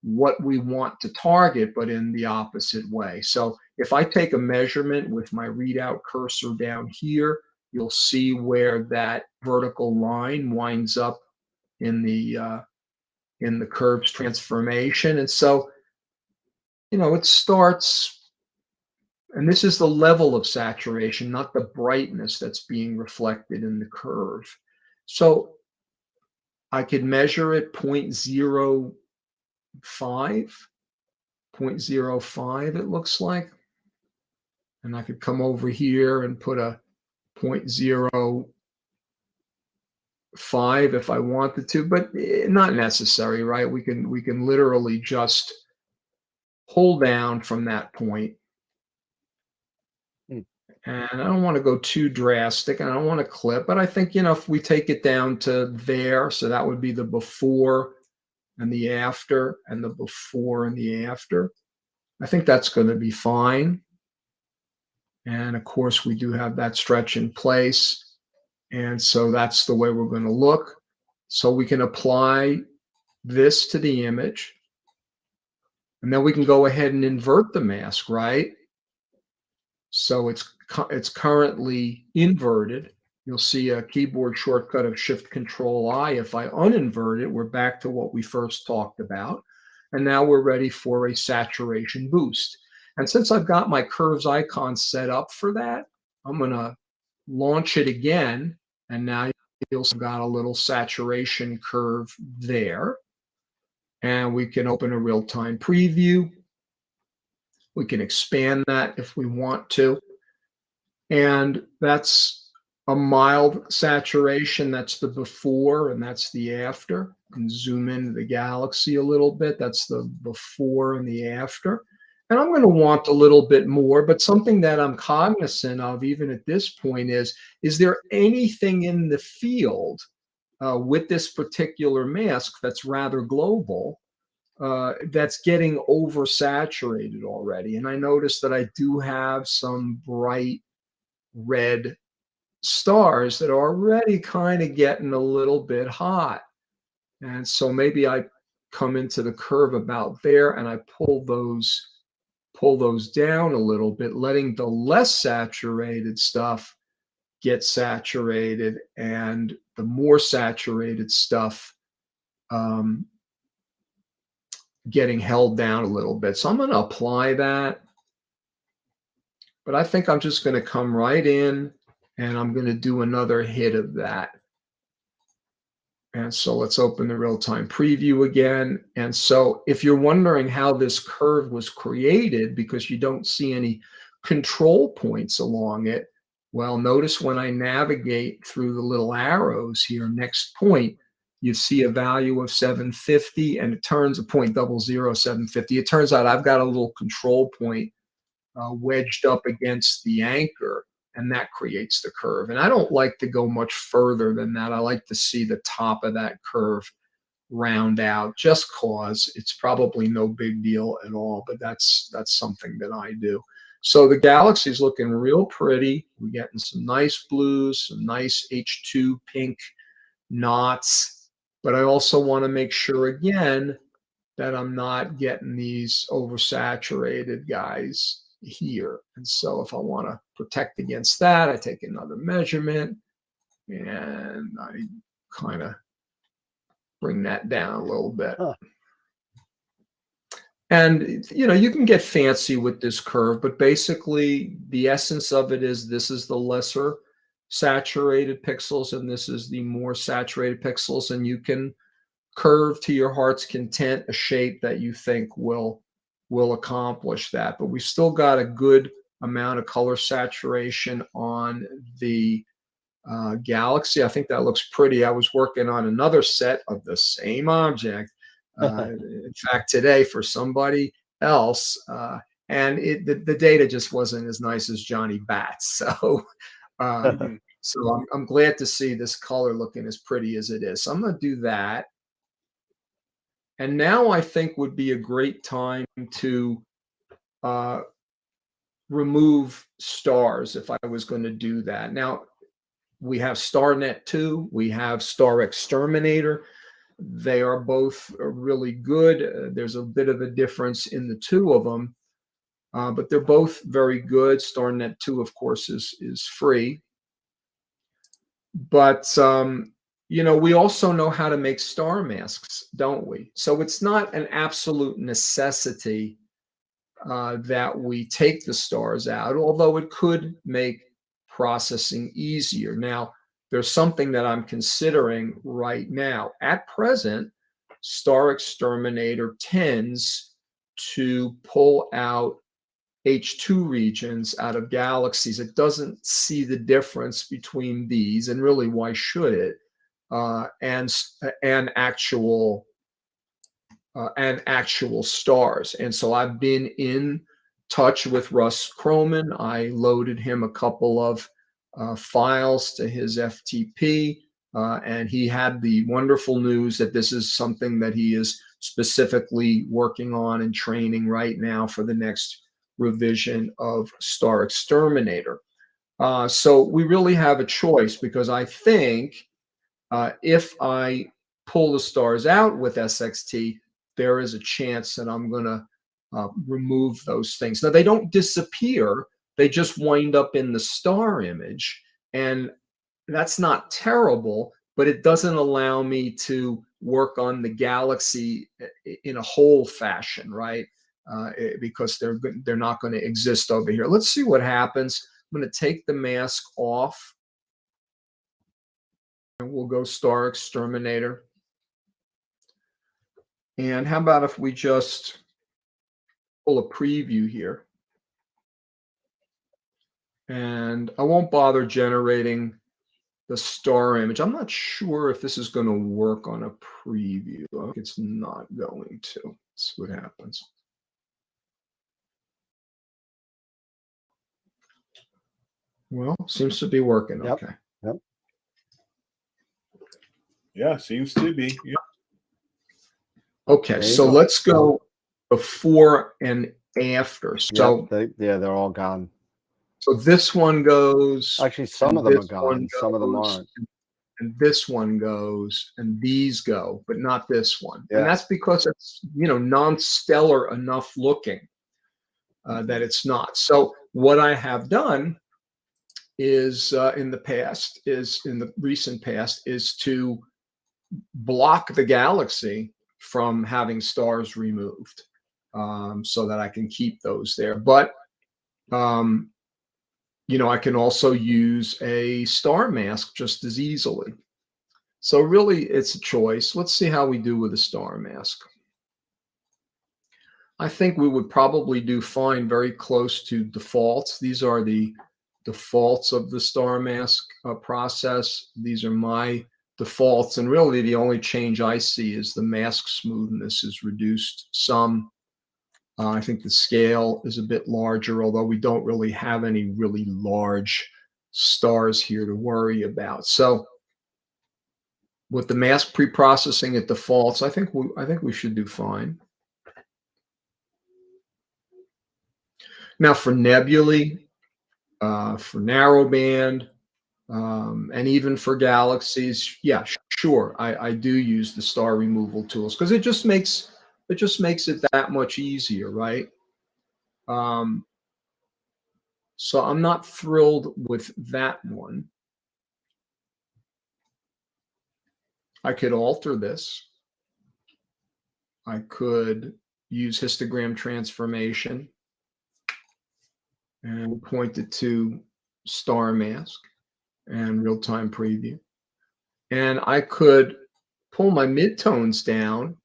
what we want to target, but in the opposite way. So if I take a measurement with my readout cursor down here, you'll see where that vertical line winds up in the curves transformation. And so, it starts, and this is the level of saturation, not the brightness that's being reflected in the curve. So I could measure it 0.05, it looks like. And I could come over here and put a 0.05 if I wanted to, but not necessary, right? We can literally just pull down from that point. And I don't want to go too drastic, and I don't want to clip, but I think, if we take it down to there, so that would be the before and the after, and the before and the after, I think that's going to be fine. And of course, we do have that stretch in place. And so that's the way we're going to look. So we can apply this to the image. And then we can go ahead and invert the mask, right? So it's currently inverted. You'll see a keyboard shortcut of Shift Control I. If I uninvert it, we're back to what we first talked about. And now we're ready for a saturation boost. And since I've got my curves icon set up for that, I'm going to launch it again. And now you'll see I've got a little saturation curve there. And we can open a real-time preview. We can expand that if we want to. And that's a mild saturation. That's the before and that's the after. And zoom into the galaxy a little bit. That's the before and the after. And I'm going to want a little bit more, but something that I'm cognizant of even at this point is there anything in the field with this particular mask that's rather global that's getting oversaturated already? And I noticed that I do have some bright red stars that are already kind of getting a little bit hot. And so maybe I come into the curve about there and I pull those down a little bit, letting the less saturated stuff get saturated and the more saturated stuff getting held down a little bit. So I'm going to apply that. But I think I'm just going to come right in and I'm going to do another hit of that. And so let's open the real-time preview again. And so if you're wondering how this curve was created because you don't see any control points along it, well, notice when I navigate through the little arrows here, next point, you see a value of 750 and it turns a 0.00750. It turns out I've got a little control point wedged up against the anchor, and that creates the curve. And I don't like to go much further than that. I like to see the top of that curve round out, just cause it's probably no big deal at all, but that's something that I do. So the galaxy's looking real pretty. We're getting some nice blues, some nice H2 pink knots, but I also want to make sure again that I'm not getting these oversaturated guys here. And so if I want to protect against that, I take another measurement and I kind of bring that down a little bit. Huh. And, you know, you can get fancy with this curve, but basically the essence of it is this is the lesser saturated pixels and this is the more saturated pixels. And you can curve to your heart's content a shape that you think will accomplish that. But we've still got a good amount of color saturation on the galaxy. I think that looks pretty. I was working on another set of the same object, in fact, today for somebody else, and the data just wasn't as nice as Johnny Bat's. So, so I'm glad to see this color looking as pretty as it is. So I'm going to do that. And now I think would be a great time to remove stars if I was going to do that. Now, we have StarNet 2, we have Star Exterminator. They are both really good. There's a bit of a difference in the two of them, but they're both very good. StarNet 2, of course, is free. But you know, we also know how to make star masks, don't we? So it's not an absolute necessity that we take the stars out, although it could make processing easier. Now, there's something that I'm considering right now. At present, Star Exterminator tends to pull out H2 regions out of galaxies. It doesn't see the difference between these, and really, why should it? And actual stars. And so I've been in touch with Russ Kroman. I loaded him a couple of files to his FTP, and he had the wonderful news that this is something that he is specifically working on and training right now for the next revision of Star Exterminator. So we really have a choice, because I think if I pull the stars out with SXT, there is a chance that I'm going to remove those things. Now, they don't disappear. They just wind up in the star image. And that's not terrible, but it doesn't allow me to work on the galaxy in a whole fashion, right? Because they're not going to exist over here. Let's see what happens. I'm going to take the mask off. And we'll go Star Exterminator. And how about if we just pull a preview here? And I won't bother generating the star image. I'm not sure if this is going to work on a preview. It's not going to. Let's see what happens. Well, seems to be working. Yep. Okay. Yep. Yeah, seems to be. Yeah. Okay, so let's go before and after. So yep, they're all gone. So this one goes. Actually, some of them are gone. Some of them aren't. And this one goes, and these go, but not this one. Yeah. And that's because it's, you know, non-stellar enough looking that it's not. So what I have done is in the recent past, is to block the galaxy from having stars removed, so that I can keep those there. But you know, I can also use a star mask just as easily. So really, it's a choice. Let's see how we do with a star mask. I think we would probably do fine, very close to defaults. These are the defaults of the star mask process. These are my defaults. And really, the only change I see is the mask smoothness is reduced some. I think the scale is a bit larger, although we don't really have any really large stars here to worry about. So with the mask pre-processing at defaults, I think we should do fine. Now for nebulae, for narrowband, and even for galaxies, yeah, sure, I do use the star removal tools because it just makes it that much easier, right? So I'm not thrilled with that one. I could alter this. I could use histogram transformation and point it to star mask and real-time preview. And I could pull my midtones down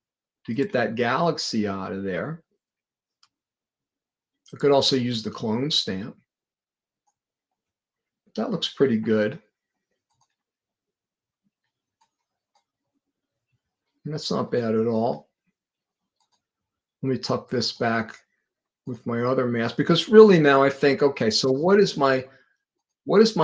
to get that galaxy out of there. I could also use the clone stamp. That looks pretty good. And that's not bad at all. Let me tuck this back with my other mask, because really now I think, okay, so what is my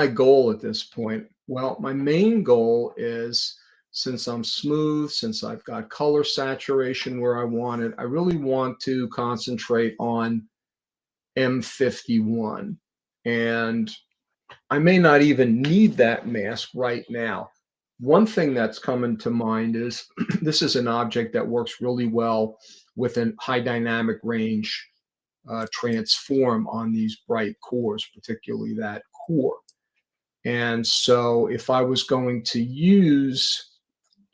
goal at this point? Well, my main goal is, since I'm smooth, since I've got color saturation where I want it, I really want to concentrate on M51. And I may not even need that mask right now. One thing that's coming to mind is this is an object that works really well with a high dynamic range transform on these bright cores, particularly that core. And so if I was going to use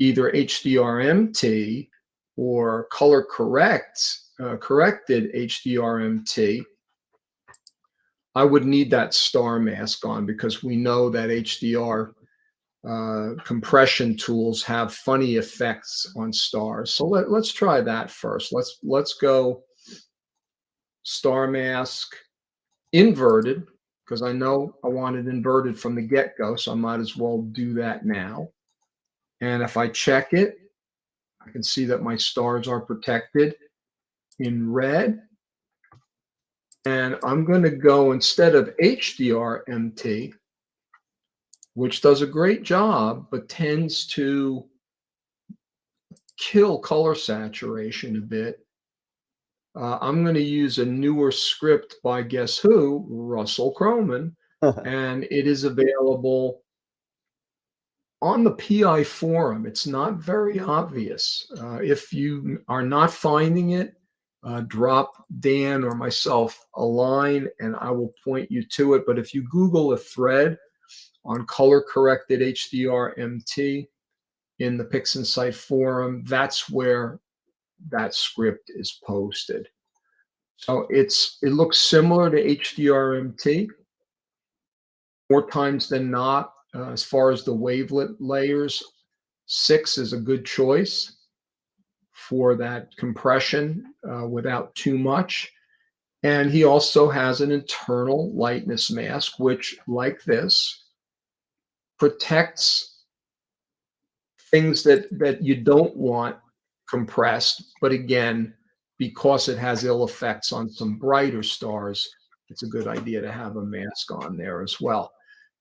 either HDRMT or color corrected HDRMT, I would need that star mask on, because we know that HDR compression tools have funny effects on stars. So let's try that first. Let's go star mask inverted, because I know I want it inverted from the get-go, so I might as well do that now. And if I check it, I can see that my stars are protected in red. And I'm going to go, instead of HDRMT, which does a great job, but tends to kill color saturation a bit, I'm going to use a newer script by guess who? Russell Croman. And it is available on the PI forum. It's not very obvious. If you are not finding it, drop Dan or myself a line and I will point you to it. But if you Google a thread on color corrected HDR-MT in the PixInsight forum, that's where that script is posted. So it looks similar to HDR-MT. More times than not, as far as the wavelet layers, 6 is a good choice for that compression without too much. And he also has an internal lightness mask, which, like this, protects things that you don't want compressed. But again, because it has ill effects on some brighter stars, it's a good idea to have a mask on there as well.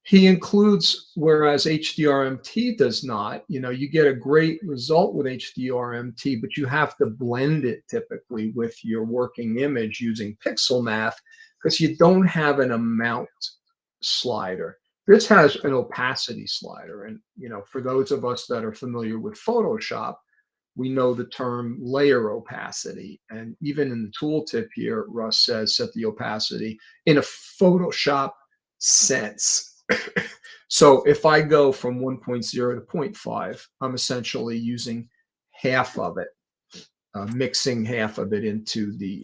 He includes, whereas HDR-MT does not, you get a great result with HDR-MT, but you have to blend it typically with your working image using pixel math because you don't have an amount slider. This has an opacity slider. And, for those of us that are familiar with Photoshop, we know the term layer opacity. And even in the tooltip here, Russ says set the opacity in a Photoshop sense. So if I go from 1.0 to 0.5, I'm essentially using half of it, mixing half of it into the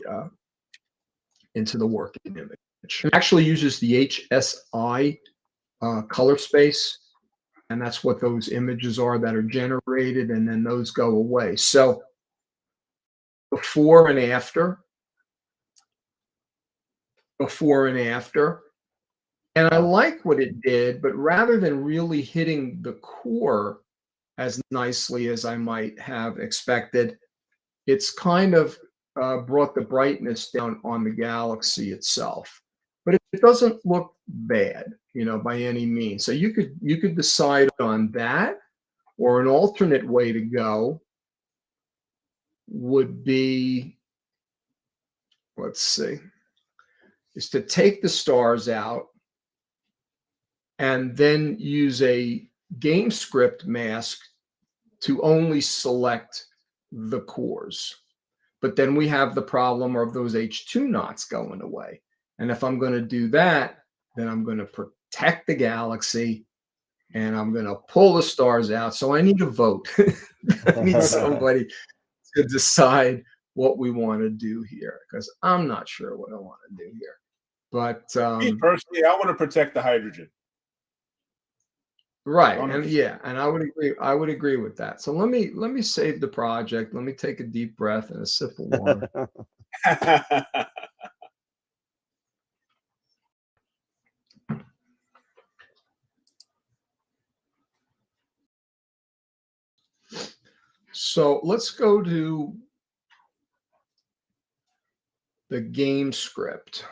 working image. It actually uses the HSI color space, and that's what those images are that are generated, and then those go away. So before and after. And I like what it did, but rather than really hitting the core as nicely as I might have expected, it's kind of brought the brightness down on the galaxy itself. But it doesn't look bad, by any means. So you could decide on that, or an alternate way to go would be, let's see, is to take the stars out and then use a game script mask to only select the cores. But then we have the problem of those H2 knots going away. And if I'm going to do that, then I'm going to protect the galaxy and I'm going to pull the stars out. So I need a vote. I need somebody to decide what we want to do here, because I'm not sure what I want to do here. But me personally, I want to protect the hydrogen. Right. And I would agree with that. So let me save the project. Let me take a deep breath and a sip of water. So let's go to the game script.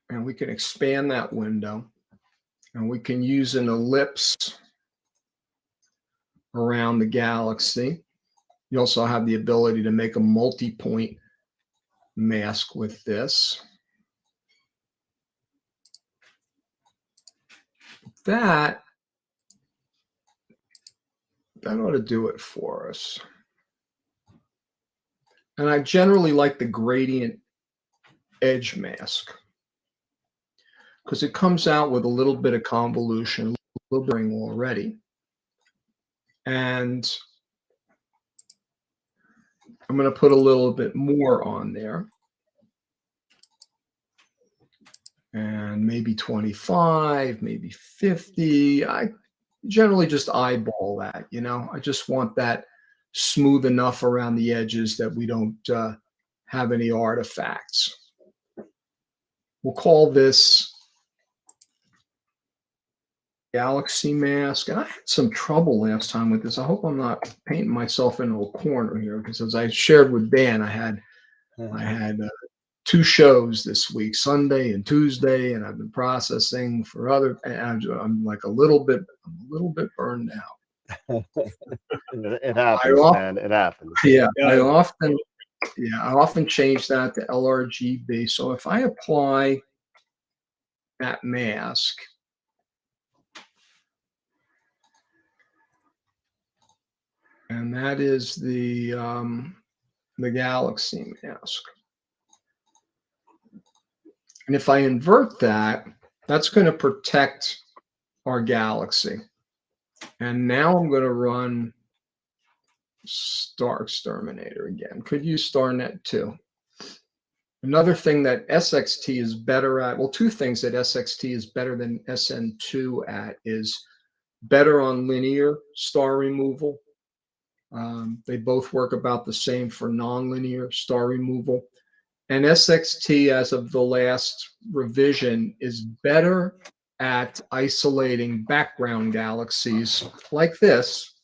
And we can expand that window, and we can use an ellipse around the galaxy. You also have the ability to make a multi-point mask with this. That ought to do it for us. And I generally like the gradient edge mask, because it comes out with a little bit of convolution, a little bit already. And I'm going to put a little bit more on there. And maybe 25, maybe 50. I generally just eyeball that, I just want that smooth enough around the edges that we don't have any artifacts. We'll call this Galaxy Mask. And I had some trouble last time with this. I hope I'm not painting myself into a corner here, because as I shared with Dan, I had 2 shows this week, Sunday and Tuesday, and I've been processing for other. And I'm like a little bit burned out. It happens, man. It happens. Yeah, I often change that to LRGB. So if I apply that mask, And that is the galaxy mask. And if I invert that, that's going to protect our galaxy. And now I'm going to run Star Exterminator again. Could use StarNet too. Another thing that SXT is better at, well, two things that SXT is better than SN2 at is better on linear star removal. They both work about the same for nonlinear star removal. And SXT, as of the last revision, is better at isolating background galaxies like this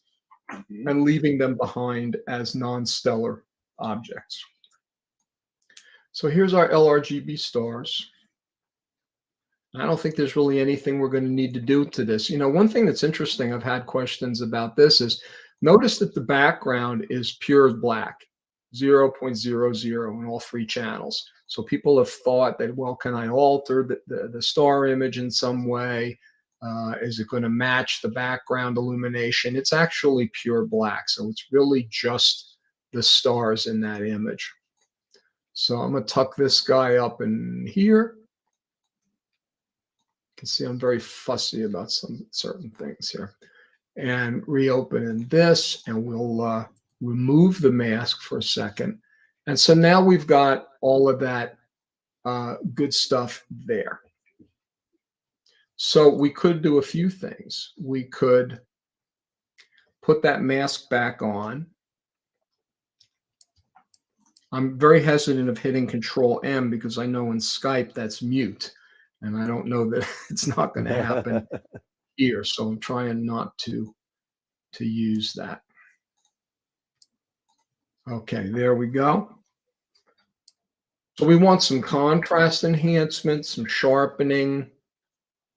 and leaving them behind as non-stellar objects. So here's our LRGB stars. I don't think there's really anything we're going to need to do to this. You know, one thing that's interesting, I've had questions about this, is notice that the background is pure black, 0.00 in all three channels. So people have thought that, well, can I alter the star image in some way? Is it going to match the background illumination? It's actually pure black. So it's really just the stars in that image. So I'm going to tuck this guy up in here. You can see I'm very fussy about some certain things here. And reopening this, and we'll remove the mask for a second. And so now we've got all of that good stuff there. So we could do a few things. We could put that mask back on. I'm very hesitant of hitting Control M because I know in Skype that's mute. And I don't know that it's not going to happen here. So I'm trying not to use that. Okay, there we go. So we want some contrast enhancement, some sharpening,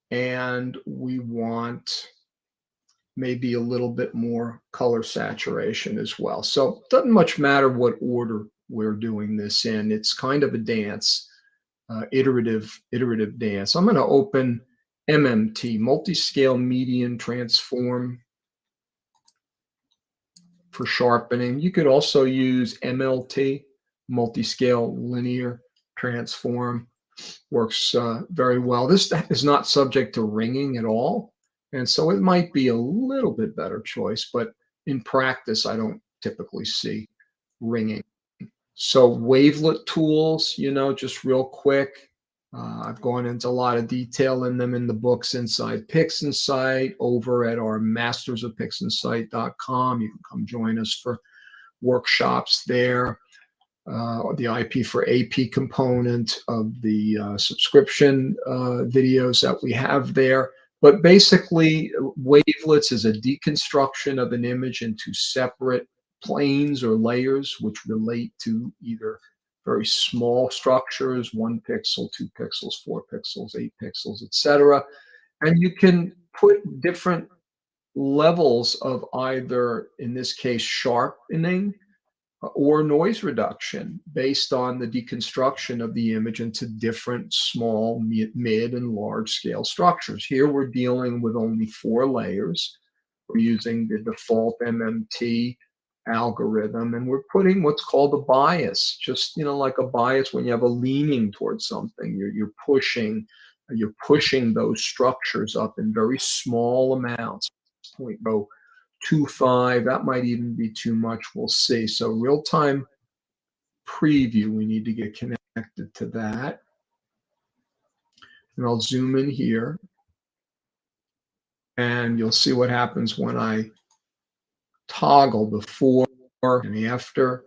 and we want maybe a little bit more color saturation as well. So it doesn't much matter what order we're doing this in. It's kind of a dance, iterative dance. I'm going to open MMT, multi-scale median transform, for sharpening. You could also use MLT, multi-scale linear transform. Works very well. This is not subject to ringing at all, and so it might be a little bit better choice, but in practice, I don't typically see ringing. So wavelet tools, you know, just real quick. I've gone into a lot of detail in them in the books inside PixInsight, over at our mastersofpixinsight.com. You can come join us for workshops there. The IP for AP component of the subscription videos that we have there. But basically, wavelets is a deconstruction of an image into separate planes or layers which relate to either very small structures, 1 pixel, 2 pixels, 4 pixels, 8 pixels, etc. And you can put different levels of either, in this case, sharpening or noise reduction based on the deconstruction of the image into different small, mid, and large scale structures. Here we're dealing with only 4 layers. We're using the default MMT algorithm, and we're putting what's called a bias, just, you know, like a bias when you have a leaning towards something. You're pushing those structures up in very small amounts. 0.025, that might even be too much. We'll see. So real-time preview, we need to get connected to that. And I'll zoom in here, and you'll see what happens when I toggle before and after,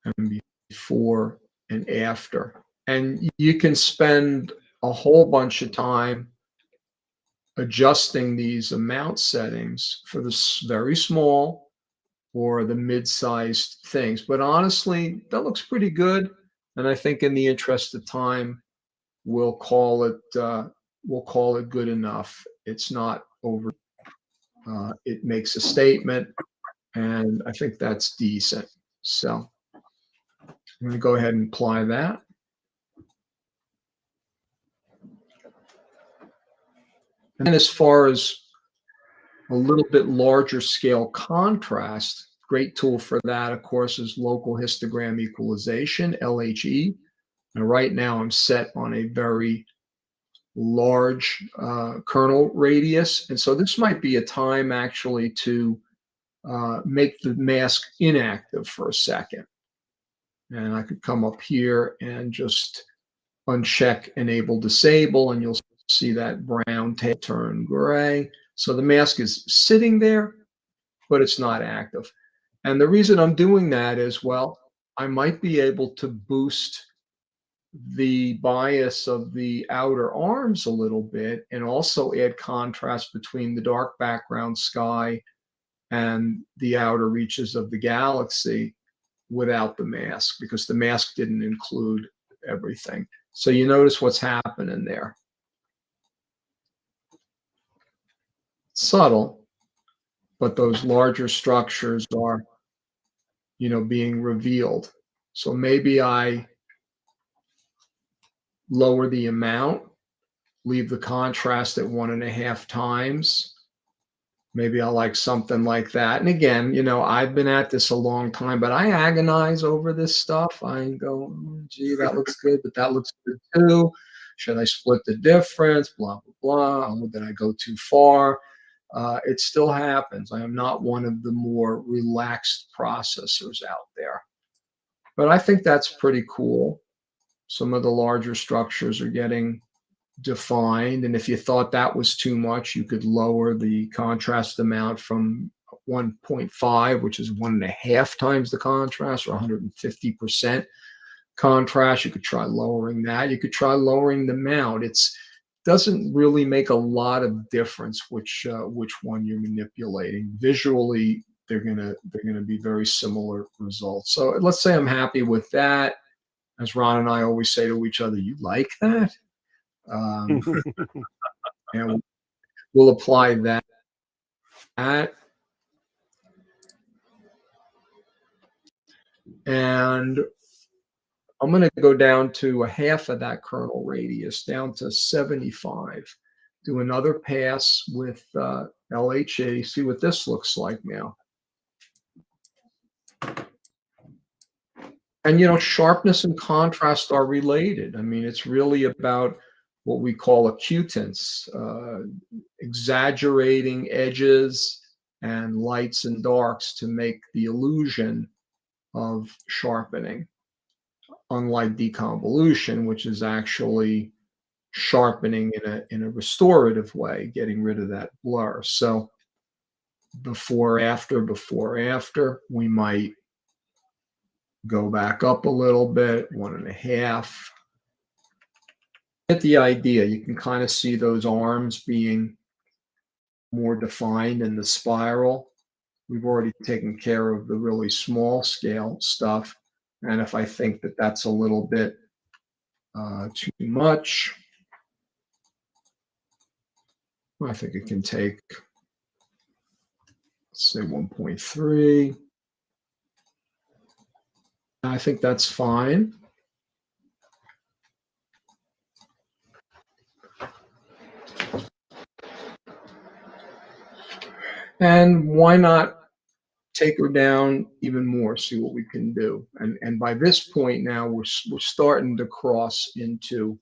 and before and after. And you can spend a whole bunch of time adjusting these amount settings for the very small or the mid-sized things. But honestly, that looks pretty good. And I think in the interest of time, we'll call it good enough. It's not over. It makes a statement, and I think that's decent. So I'm going to go ahead and apply that. And then as far as a little bit larger scale contrast, Great tool for that, of course, is local histogram equalization, LHE. And right now I'm set on a very large kernel radius. And so this might be a time actually to make the mask inactive for a second. And I could come up here and just uncheck enable disable, and you'll see that brown tail turn gray. So the mask is sitting there, but it's not active. And the reason I'm doing that is, well, I might be able to boost the bias of the outer arms a little bit and also add contrast between the dark background sky and the outer reaches of the galaxy without the mask, because the mask didn't include everything. So you notice what's happening there. Subtle, but those larger structures are, being revealed. So maybe I lower the amount, leave the contrast at 1.5 times. Maybe I like something like that. And again, I've been at this a long time, but I agonize over this stuff. I go, gee, that looks good, but that looks good too. Should I split the difference? Blah, blah, blah. Did I go too far? It still happens. I am not one of the more relaxed processors out there. But I think that's pretty cool. Some of the larger structures are getting defined. And if you thought that was too much, you could lower the contrast amount from 1.5, which is 1.5 times the contrast, or 150% contrast. You could try lowering that. You could try lowering the amount. It doesn't really make a lot of difference which one you're manipulating. Visually, they're gonna be very similar results. So let's say I'm happy with that. As Ron and I always say to each other, you like that? And we'll apply that. And I'm going to go down to 1/2 of that kernel radius, down to 75. Do another pass with LHE. See what this looks like now. And sharpness and contrast are related. I mean, it's really about what we call acutance, exaggerating edges and lights and darks to make the illusion of sharpening, unlike deconvolution, which is actually sharpening in a restorative way, getting rid of that blur. So before, after, we might go back up a little bit, 1.5. Get the idea. You can kind of see those arms being more defined in the spiral. We've already taken care of the really small scale stuff. And if I think that that's a little bit too much, I think it can take, let's say 1.3. I think that's fine. And why not take her down even more, see what we can do. And by this point now, we're starting to cross into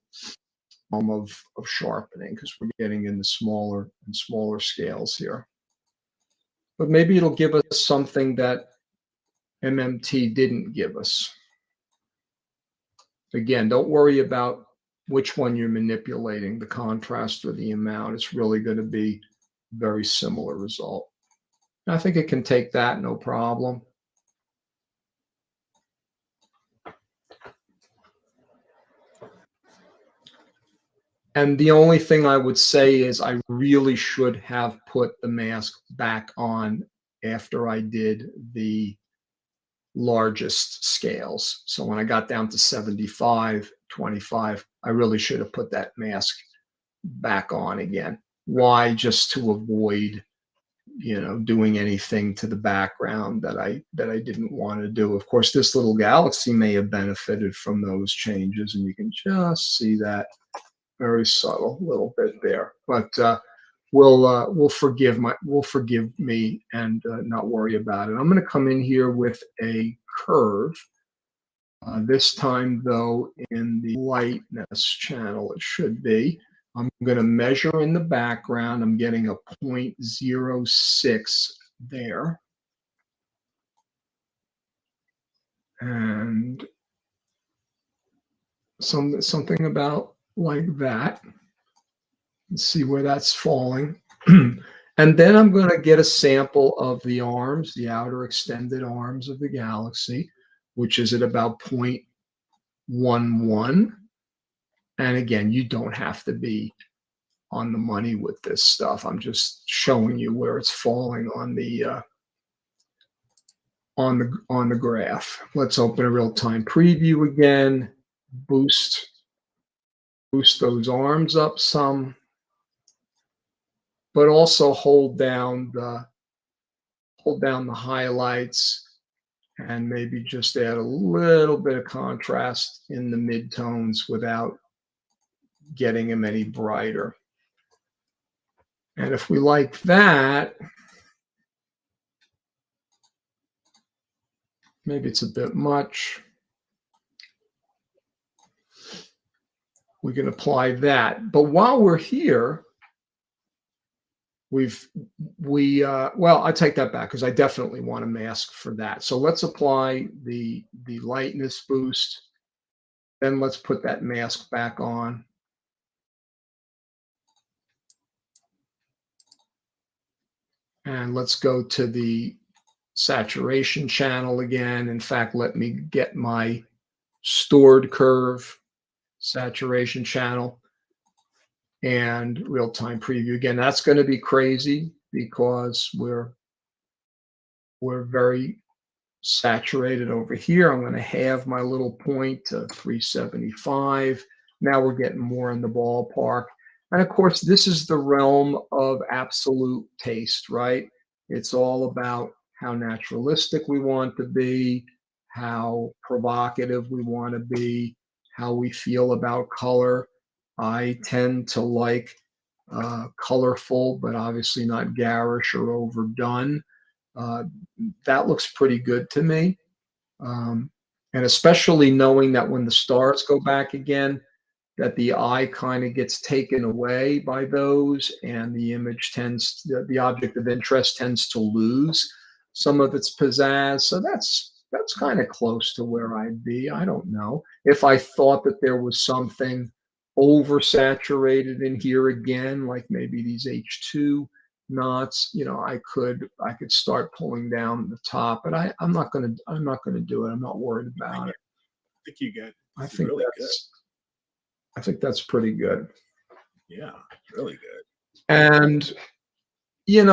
of sharpening, because we're getting into smaller and smaller scales here. But maybe it'll give us something that MMT didn't give us. Again, don't worry about which one you're manipulating, the contrast or the amount. It's really going to be a very similar result. I think it can take that, no problem. And the only thing I would say is I really should have put the mask back on after I did the largest scales. So when I got down to 75, 25, I really should have put that mask back on again. Why? Just to avoid, doing anything to the background that I didn't want to do. Of course, this little galaxy may have benefited from those changes, and you can just see that very subtle little bit there. But will forgive me and not worry about it. I'm going to come in here with a curve. This time, though, in the lightness channel, it should be. I'm going to measure in the background. I'm getting a 0.06 there. And something about like that. Let's see where that's falling. And then I'm going to get a sample of the arms, the outer extended arms of the galaxy, which is at about 0.11. And again, you don't have to be on the money with this stuff. I'm just showing you where it's falling on the graph. Let's open a real-time preview again. Boost those arms up some, but also hold down the highlights and maybe just add a little bit of contrast in the midtones without getting them any brighter. And if we like that, maybe it's a bit much. We can apply that. But while we're here, well, I take that back because I definitely want a mask for that. So let's apply the lightness boost. Then let's put that mask back on. And let's go to the saturation channel again. In fact, let me get my stored curve saturation channel and real-time preview again. That's going to be crazy because we're very saturated over here. I'm going to halve my little point to 375. Now we're getting more in the ballpark. And of course, this is the realm of absolute taste, right? It's all about how naturalistic we want to be, how provocative we want to be, how we feel about color. I tend to like colorful, but obviously not garish or overdone. That looks pretty good to me. And especially knowing that when the stars go back again, that the eye kind of gets taken away by those and the image the object of interest tends to lose some of its pizzazz. So that's kind of close to where I'd be. I don't know. If I thought that there was something oversaturated in here again, like maybe these H2 knots, I could start pulling down the top, but I'm not gonna do it. I'm not worried about it. I think you get. I think really that's good. I think that's pretty good. Yeah, really good. And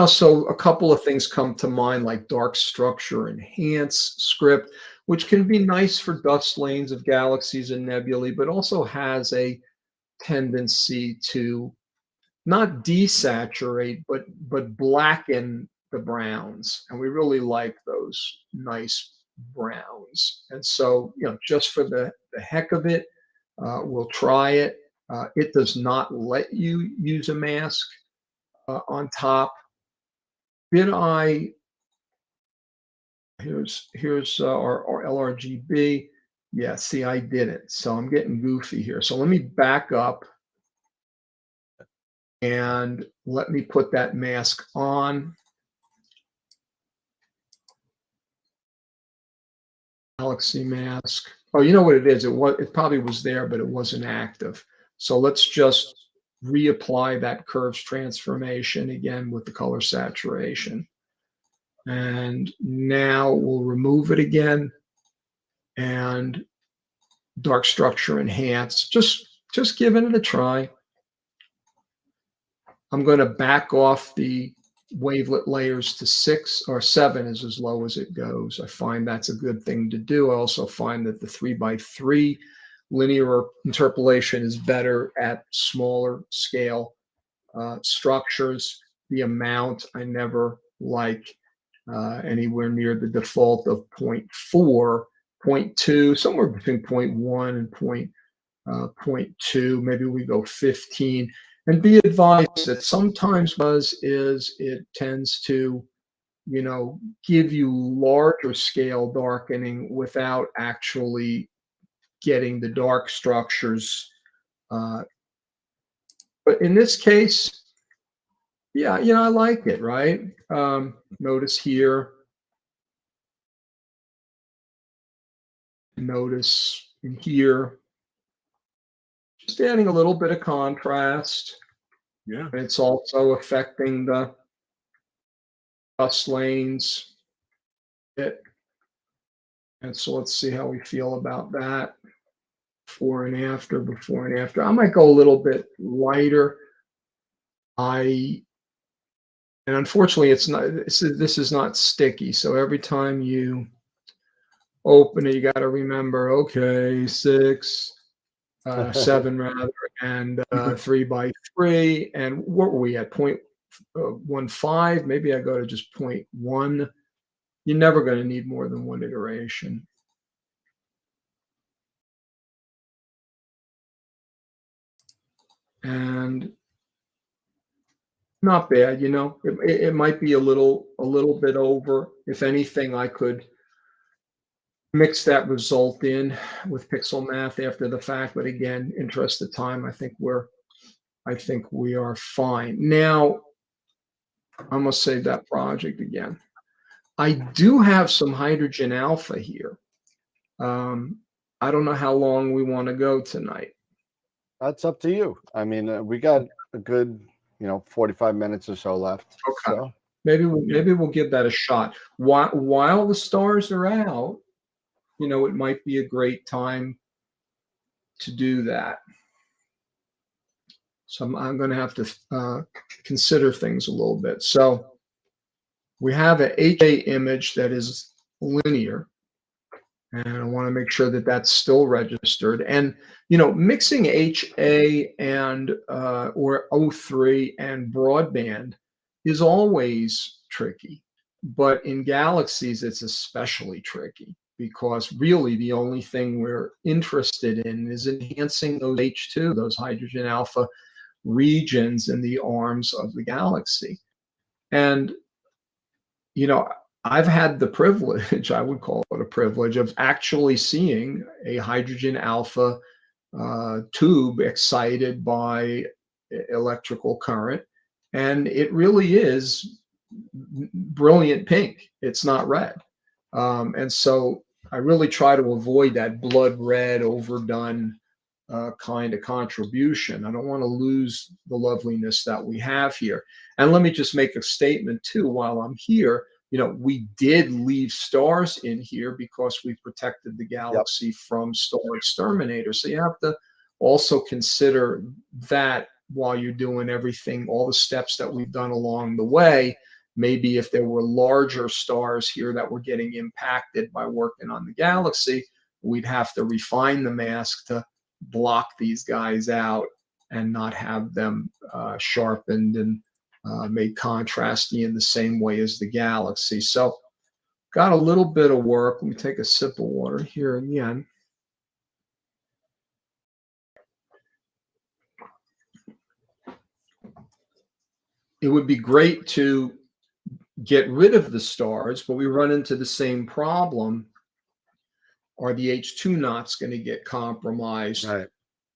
so a couple of things come to mind, like dark structure enhance script, which can be nice for dust lanes of galaxies and nebulae, but also has a tendency to not desaturate, but blacken the browns. And we really like those nice browns. And so, just for the heck of it, we'll try it. It does not let you use a mask on top. Here's our LRGB. Yeah, see, I did it. So I'm getting goofy here. So let me back up and let me put that mask on. Galaxy mask. Oh, you know what it is? It probably was there, but it wasn't active. So let's just reapply that curves transformation again with the color saturation. And now we'll remove it again and dark structure enhance. Just giving it a try. I'm going to back off the wavelet layers to 6 or 7 is as low as it goes. I find that's a good thing to do. I also find that the 3x3 linear interpolation is better at smaller scale structures. The amount I never like anywhere near the default of 0.4, 0.2, somewhere between 0.1 and 0.2. Maybe we go 15. And be advised that sometimes it tends to, give you larger scale darkening without actually getting the dark structures. But in this case, yeah, I like it, right? Notice here, notice in here, just adding a little bit of contrast. Yeah. And it's also affecting the dust lanes. And so let's see how we feel about that. Before and after. I might go a little bit lighter. And unfortunately, it's not. This is not sticky. So every time you open it, you got to remember. Okay, 6, 7 rather, and 3x3. And what were we at? 0.15. Maybe I go to just 0.1. You're never going to need more than one iteration. And not bad, it might be a little bit over. If anything, I could mix that result in with pixel math after the fact, but again, interest of time, I think we are fine. Now, I'm gonna save that project again. I do have some hydrogen alpha here. I don't know how long we want to go tonight. That's up to you. I mean, we got a good, 45 minutes or so left. Okay. So. Maybe we'll give that a shot. While the stars are out, it might be a great time to do that. So I'm going to have to consider things a little bit. So we have an HA image that is linear, and I want to make sure that that's still registered. And mixing HA and or O3 and broadband is always tricky, but in galaxies it's especially tricky, because really the only thing we're interested in is enhancing those H2, those hydrogen alpha regions in the arms of the galaxy. And I've had the privilege, I would call it a privilege, of actually seeing a hydrogen alpha tube excited by electrical current, and it really is brilliant pink. It's not red. And so I really try to avoid that blood red overdone kind of contribution. I don't want to lose the loveliness that we have here. And let me just make a statement too while I'm here. We did leave stars in here because we protected the galaxy from star exterminators. So you have to also consider that while you're doing everything, all the steps that we've done along the way. Maybe if there were larger stars here that were getting impacted by working on the galaxy, we'd have to refine the mask to block these guys out and not have them sharpened and made contrasty in the same way as the galaxy. So got a little bit of work. Let me take a sip of water here again. It would be great to get rid of the stars, but we run into the same problem. Are the H2 knots going to get compromised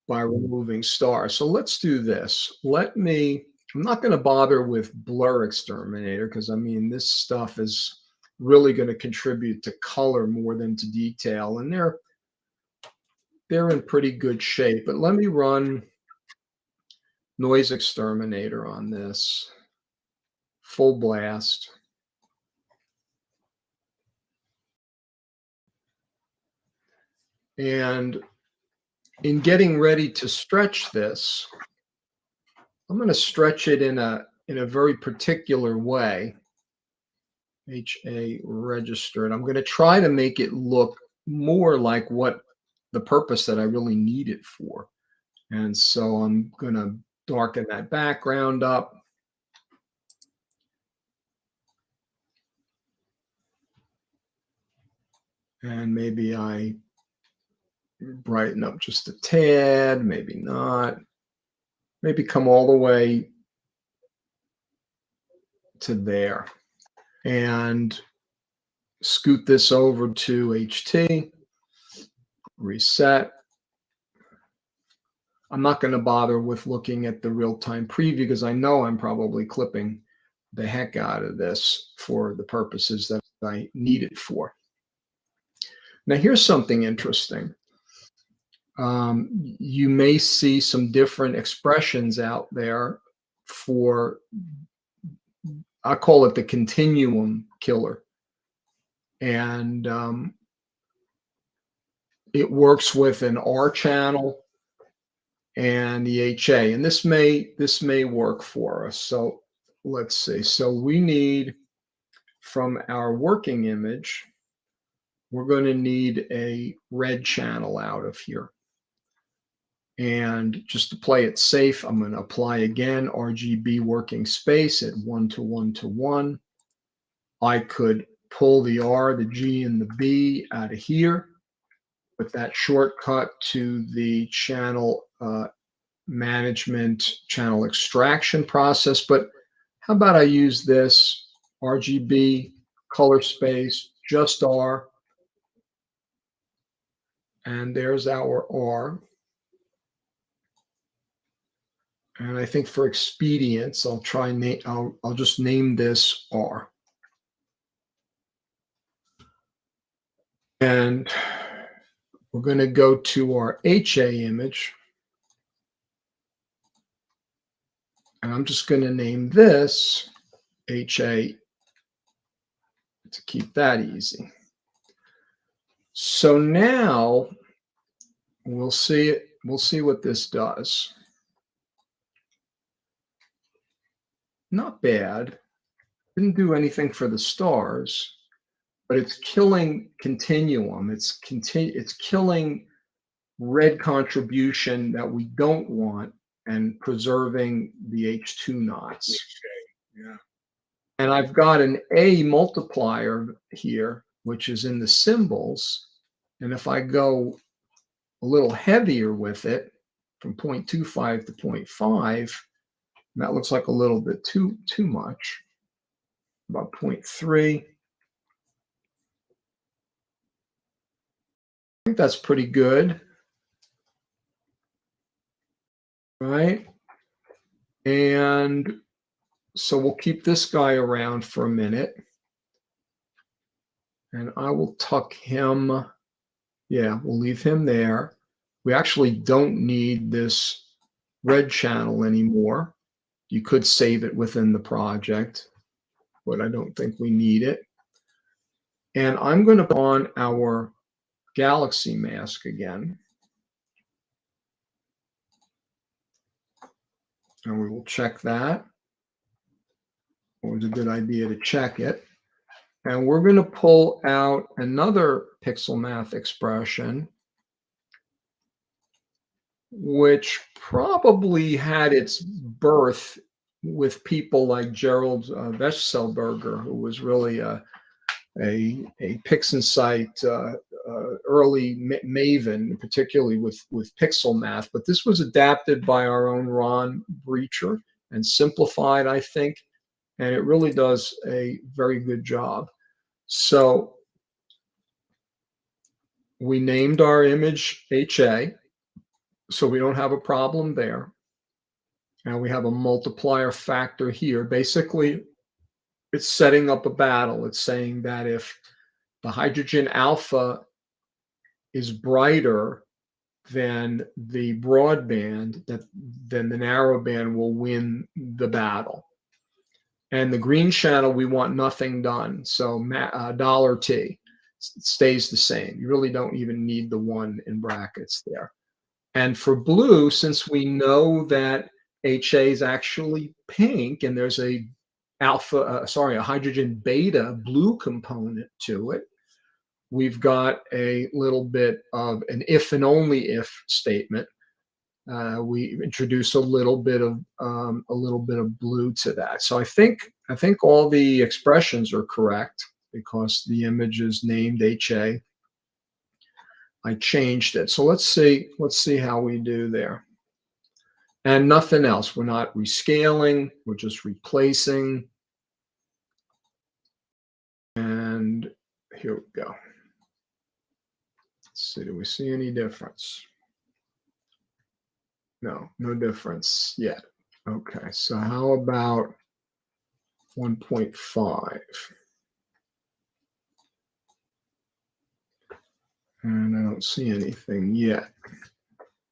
by removing stars? So let's do this. I'm not going to bother with blur exterminator, because I mean, this stuff is really going to contribute to color more than to detail, and they're in pretty good shape. But let me run noise exterminator on this full blast. And in getting ready to stretch this, I'm going to stretch it in a very particular way. HA registered. I'm going to try to make it look more like what the purpose that I really need it for. And so I'm going to darken that background up. And maybe I brighten up just a tad, maybe not. maybe come all the way to there and scoot this over to HT, reset. I'm not going to bother with looking at the real-time preview because I know I'm probably clipping the heck out of this for the purposes that I need it for. Now, here's something interesting. You may see some different expressions out there for, I call it the continuum killer. And it works with an R channel and the HA, and this may work for us. So let's see. So we need, from our working image, we're going to need a red channel out of here. And just to play it safe, I'm going to apply again RGB working space at 1 to 1 to 1. I could pull the R, the G, and the B out of here with that shortcut to the channel management, channel extraction process. But how about I use this RGB color space, just R, and there's our R. And I think for expedience, I'll try I'll just name this R. And we're going to go to our HA image. And I'm just going to name this HA to keep that easy. So now we'll see what this does. Not bad. Didn't do anything for the stars, but it's killing continuum. It's killing red contribution that we don't want and preserving the H2 knots. Okay. Yeah. And I've got an A multiplier here, which is in the symbols. And if I go a little heavier with it, from 0.25 to 0.5, that looks like a little bit too much. About 0.3. I think that's pretty good. Right? And so we'll keep this guy around for a minute. And I will tuck him. Yeah, we'll leave him there. We actually don't need this red channel anymore. You could save it within the project, but I don't think we need it. And I'm going to put on our galaxy mask again. And we will check that. Always a good idea to check it. And we're going to pull out another pixel math expression, which probably had its birth with people like Gerald Weschselberger, who was really a PixInsight early maven, particularly with pixel math. But this was adapted by our own Ron Breacher and simplified, I think, and it really does a very good job. So we named our image HA, so we don't have a problem there. And we have a multiplier factor here. Basically, it's setting up a battle. It's saying that if the hydrogen alpha is brighter than the broadband, then the narrow band will win the battle. And the green channel, we want nothing done. So $T stays the same. You really don't even need the 1 in brackets there. And for blue, since we know that HA is actually pink and there's a hydrogen beta blue component to it, we've got a little bit of an if and only if statement. We introduce a little bit of blue to that. So I think all the expressions are correct because the image is named HA. I changed it. So let's see how we do there. and nothing else. We're not rescaling. We're just replacing. And here we go. Let's see, do we see any difference? No, no difference yet. Okay, so how about 1.5? And I don't see anything yet.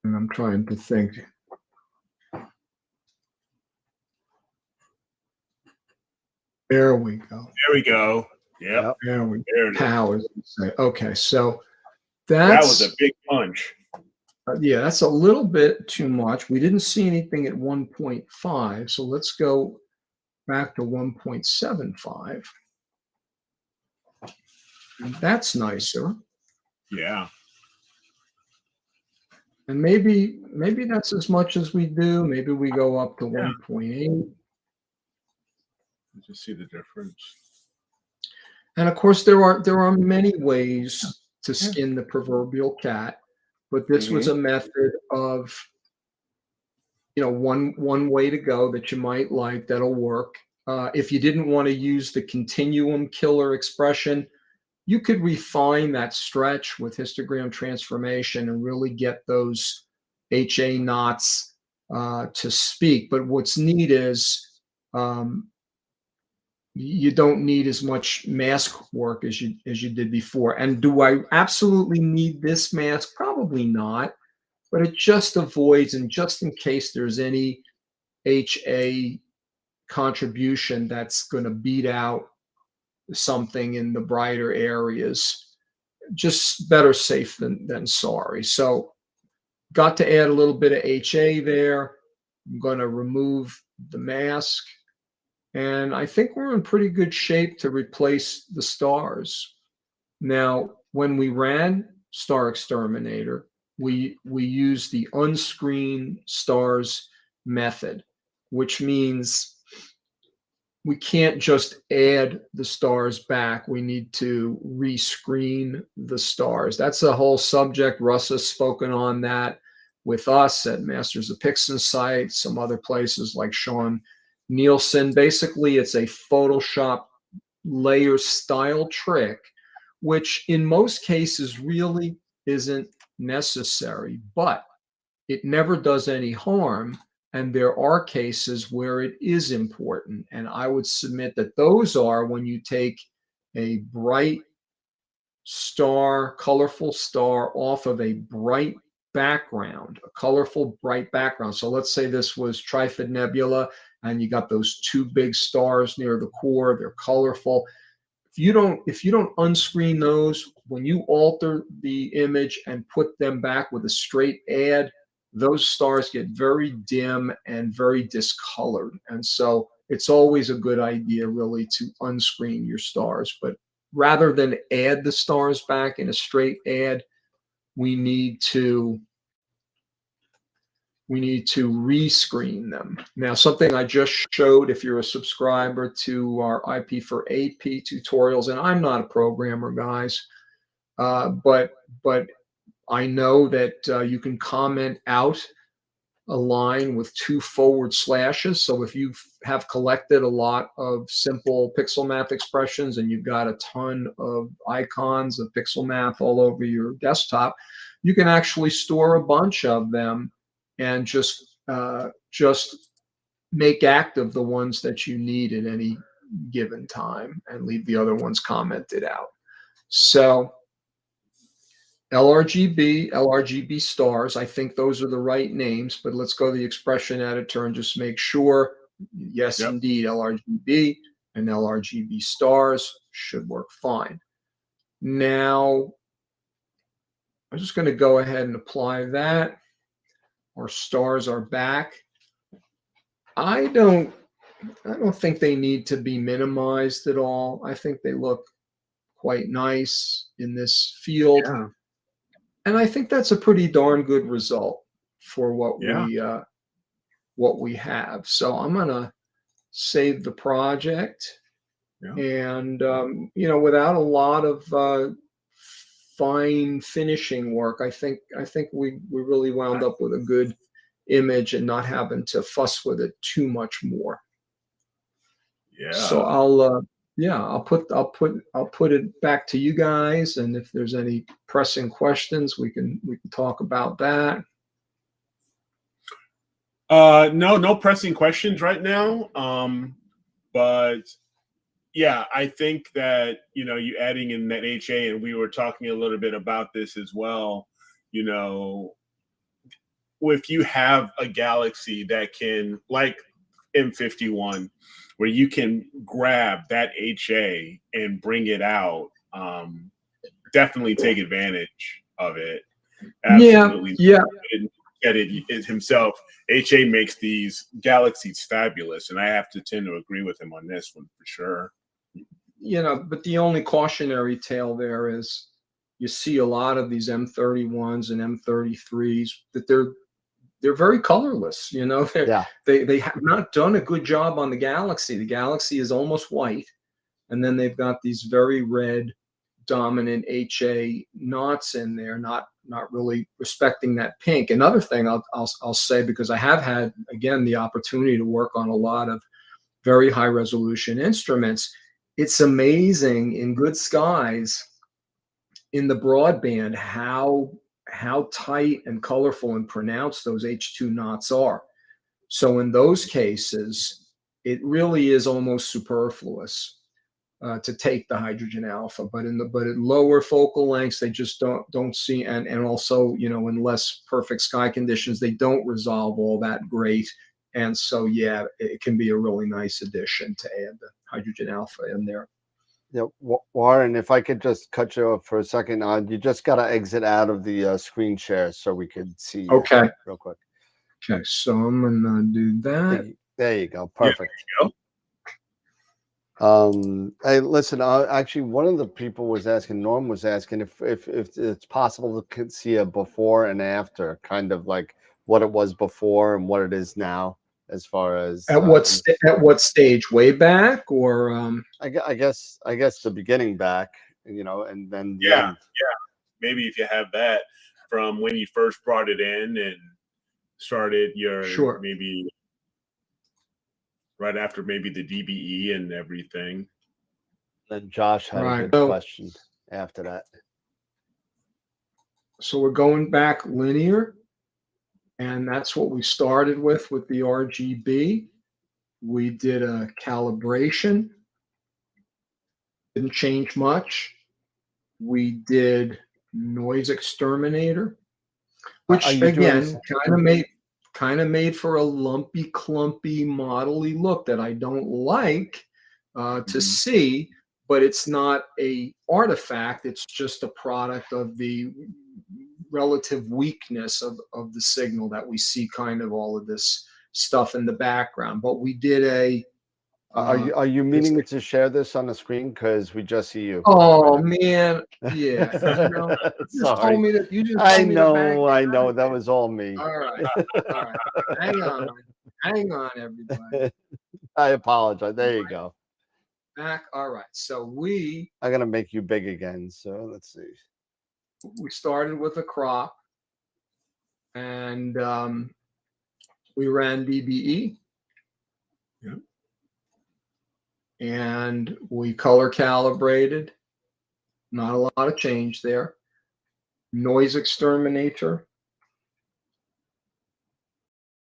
And I'm trying to think. There we go. There we go. Yep. There we There it is. powers. Okay, so That that's was a big punch. yeah, that's a little bit too much. We didn't see anything at 1.5, so let's go back to 1.75. That's nicer. Yeah. And maybe that's as much as we do. Maybe we go up to Yeah. 1.8. Just see the difference. And of course, there are many ways to skin the proverbial cat, but this was a method of, one way to go that you might like that'll work. If you didn't want to use the continuum killer expression, you could refine that stretch with histogram transformation and really get those HA knots to speak. But what's neat is you don't need as much mask work as you did before. And do I absolutely need this mask? Probably not, but it just avoids, and just in case there's any HA contribution that's going to beat out something in the brighter areas, just better safe than sorry. So got to add a little bit of HA there. I'm going to remove the mask. And I think we're in pretty good shape to replace the stars. Now, when we ran Star Exterminator, we used the unscreen stars method, which means we can't just add the stars back. We need to rescreen the stars. That's a whole subject. Russ has spoken on that with us at Masters of Pixel site, some other places like Sean Nielsen. Basically, it's a Photoshop layer style trick, which in most cases really isn't necessary, but it never does any harm. And there are cases where it is important. And I would submit that those are when you take a bright star, colorful star off of a bright background, a colorful bright background. So let's say this was Trifid Nebula and you got those two big stars near the core, they're colorful. If you don't unscreen those, when you alter the image and put them back with a straight add, those stars get very dim and very discolored. And so it's always a good idea really to unscreen your stars. But rather than add the stars back in a straight add, we need to rescreen them. Now, something I just showed, if you're a subscriber to our IP for AP tutorials, and I'm not a programmer, guys, but I know that you can comment out a line with 2 forward slashes. So if you have collected a lot of simple pixel math expressions and you've got a ton of icons of pixel math all over your desktop, you can actually store a bunch of them and just make active the ones that you need at any given time and leave the other ones commented out. So LRGB stars, I think those are the right names, but let's go to the expression editor and just make sure. Yes, indeed, LRGB and LRGB stars should work fine. Now, I'm just going to go ahead and apply that. Our stars are back. I don't think they need to be minimized at all. I think they look quite nice in this field. Yeah. And I think that's a pretty darn good result for what we have. So I'm going to save the project. And without a lot of fine finishing work, I think we really wound up with a good image and not having to fuss with it too much more. Yeah. So I'll put it back to you guys, and if there's any pressing questions, we can talk about that. No pressing questions right now. But yeah, I think that, you adding in that HA, and we were talking a little bit about this as well, if you have a galaxy that can, like M51, where you can grab that HA and bring it out, definitely take advantage of it. Absolutely. Yeah. Get it himself. HA makes these galaxies fabulous, and I have to tend to agree with him on this one for sure. But the only cautionary tale there is you see a lot of these M31s and M33s that they're very colorless. They have not done a good job on the galaxy. The galaxy is almost white, and then they've got these very red dominant HA knots in there, not really respecting that pink. Another thing I'll say, because I have had, again, the opportunity to work on a lot of very high resolution instruments. It's amazing in good skies in the broadband how tight and colorful and pronounced those H2 knots are. So in those cases, it really is almost superfluous to take the hydrogen alpha. But at lower focal lengths, they just don't see, and also, in less perfect sky conditions, they don't resolve all that great. And so, yeah, it can be a really nice addition to add the hydrogen alpha in there. Yeah, Warren, if I could just cut you off for a second, you just got to exit out of the screen share so we could see you real quick. Okay, so I'm gonna do that. There you go. Perfect. Yeah, there you go. Hey, listen. Actually, one of the people was asking, Norm was asking if it's possible to see a before and after, kind of like what it was before and what it is now. As far as at what stage, way back, or I guess the beginning back, and then the end. Maybe if you have that from when you first brought it in and started your maybe right after maybe the DBE and everything. Then Josh had a good question after that. So we're going back linear. And that's what we started with the RGB. We did a calibration. Didn't change much. We did noise exterminator, which again kind of made for a lumpy, clumpy, modelly look that I don't like to see. But it's not a artifact. It's just a product of the relative weakness of the signal that we see kind of all of this stuff in the background. But we did a are you meaning to share this on the screen, because we just see you? Oh man, yeah. Sorry. I know that was all me. All right. Hang on everybody. I apologize. There you go. Back. All right, so I'm gonna make you big again, so let's see. We started with a crop, and we ran DBE. Yeah. And we color calibrated. Not a lot of change there. Noise exterminator.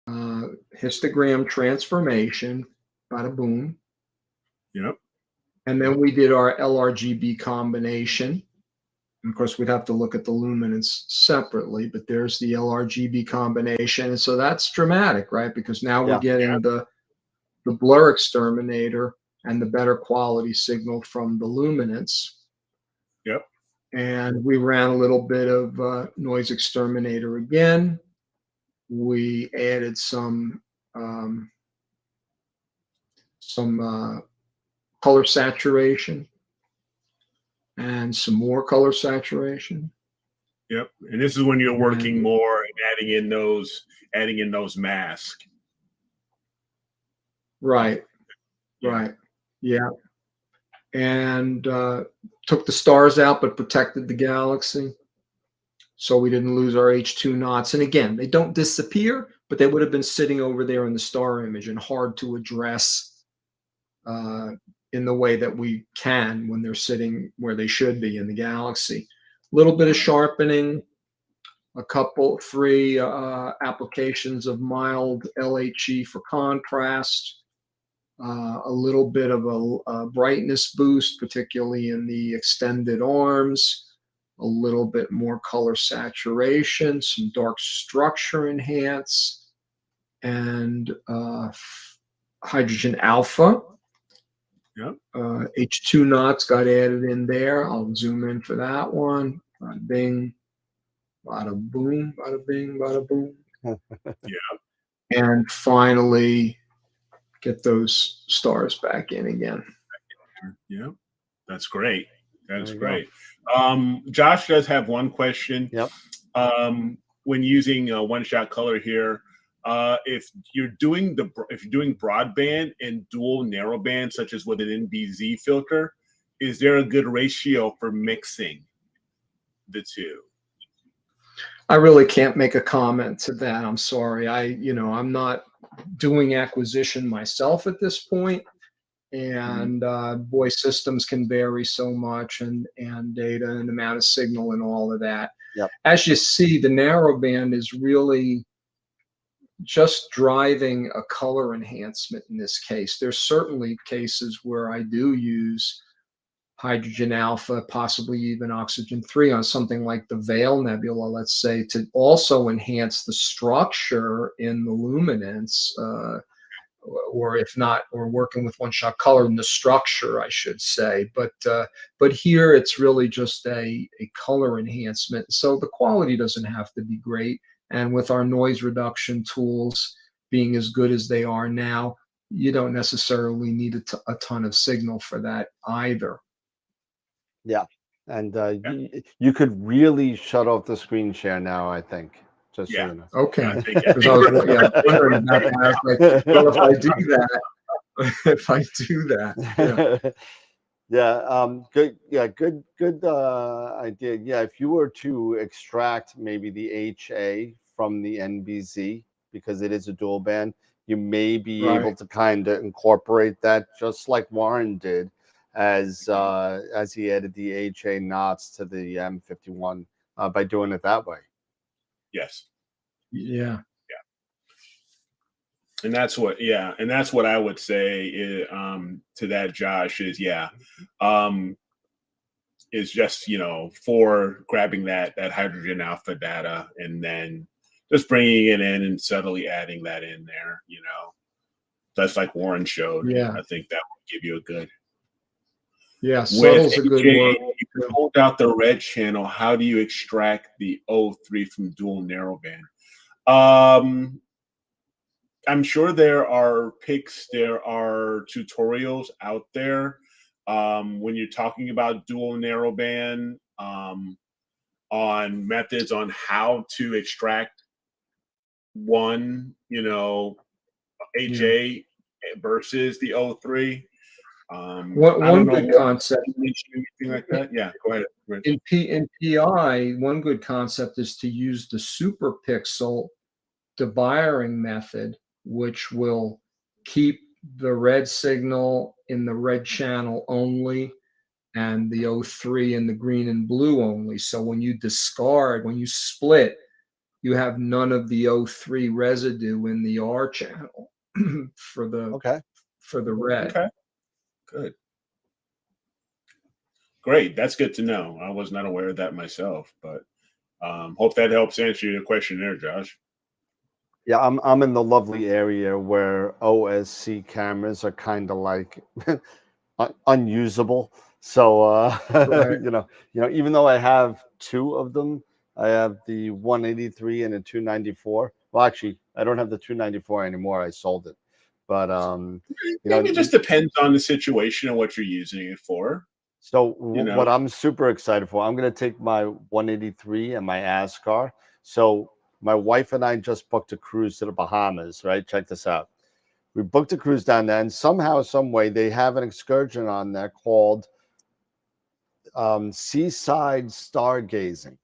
Histogram transformation. Bada boom. Yep. And then we did our LRGB combination. And of course, we'd have to look at the luminance separately, but there's the LRGB combination. And so that's dramatic, right? Because now we're getting the blur exterminator and the better quality signal from the luminance. Yep. And we ran a little bit of noise exterminator again. We added some color saturation and some more color saturation. Yep. And this is when you're working more and adding in those masks. Right. Right. Yeah. And took the stars out, but protected the galaxy. so we didn't lose our H2 knots. And again, they don't disappear, but they would have been sitting over there in the star image and hard to address in the way that we can when they're sitting where they should be in the galaxy. A little bit of sharpening, three applications of mild LHE for contrast, a little bit of a brightness boost, particularly in the extended arms, a little bit more color saturation, some dark structure enhance, and hydrogen alpha. Yep. H2 knots got added in there. I'll zoom in for that one. Bada bing, bada boom, bada bing, bada boom. Yeah. And finally, get those stars back in again. Yeah, that's great. That's There you great. Josh does have one question. Yep. When using one-shot color here, if you're doing broadband and dual narrowband, such as with an NBZ filter, is there a good ratio for mixing the two? I really can't make a comment to that. I'm sorry. I'm not doing acquisition myself at this point. And boy, systems can vary so much, and data and amount of signal and all of that. Yep. As you see, the narrowband is really just driving a color enhancement in this case. There's certainly cases where I do use hydrogen alpha, possibly even oxygen 3 on something like the Veil Nebula, let's say, to also enhance the structure in the luminance, or if not, or working with one-shot color in the structure, I should say. But here it's really just a color enhancement. So the quality doesn't have to be great. And with our noise reduction tools being as good as they are now, you don't necessarily need a ton of signal for that either. Yeah. And you could really shut off the screen share now, I think. Just so you know. Okay. Because I was wondering about that. I was like, well, if I do that, Good. Yeah, good idea. Yeah, if you were to extract maybe the HA from the NBZ, because it is a dual band, you may be able to kind of incorporate that, just like Warren did, as he added the HA knots to the M51 by doing it that way. Yes. Yeah. And that's what I would say to that, Josh, is is just, for grabbing that hydrogen alpha data and then just bringing it in and subtly adding that in there, that's like Warren showed. Yeah. I think that would give you a good. Yeah, subtle's a good word. You pulled out the red channel. How do you extract the O3 from dual narrowband? I'm sure there are tutorials out there when you're talking about dual narrowband on methods on how to extract one, HA versus the O3. One good concept. Anything like that? Yeah, go ahead. In PI, one good concept is to use the superpixel debayering method, which will keep the red signal in the red channel only and the O3 in the green and blue only. So when you split, you have none of the O3 residue in the R channel for the red. Okay. Good. Great. That's good to know. I was not aware of that myself, but hope that helps answer your question there, Josh. Yeah, I'm in the lovely area where OSC cameras are kind of like unusable. So even though I have two of them, I have the 183 and a 294. Well, actually, I don't have the 294 anymore. I sold it. But it just depends on the situation and what you're using it for. So what I'm super excited for, I'm going to take my 183 and my ASCAR. So my wife and I just booked a cruise to the Bahamas, right? Check this out. We booked a cruise down there, and somehow, some way, they have an excursion on there called Seaside Stargazing.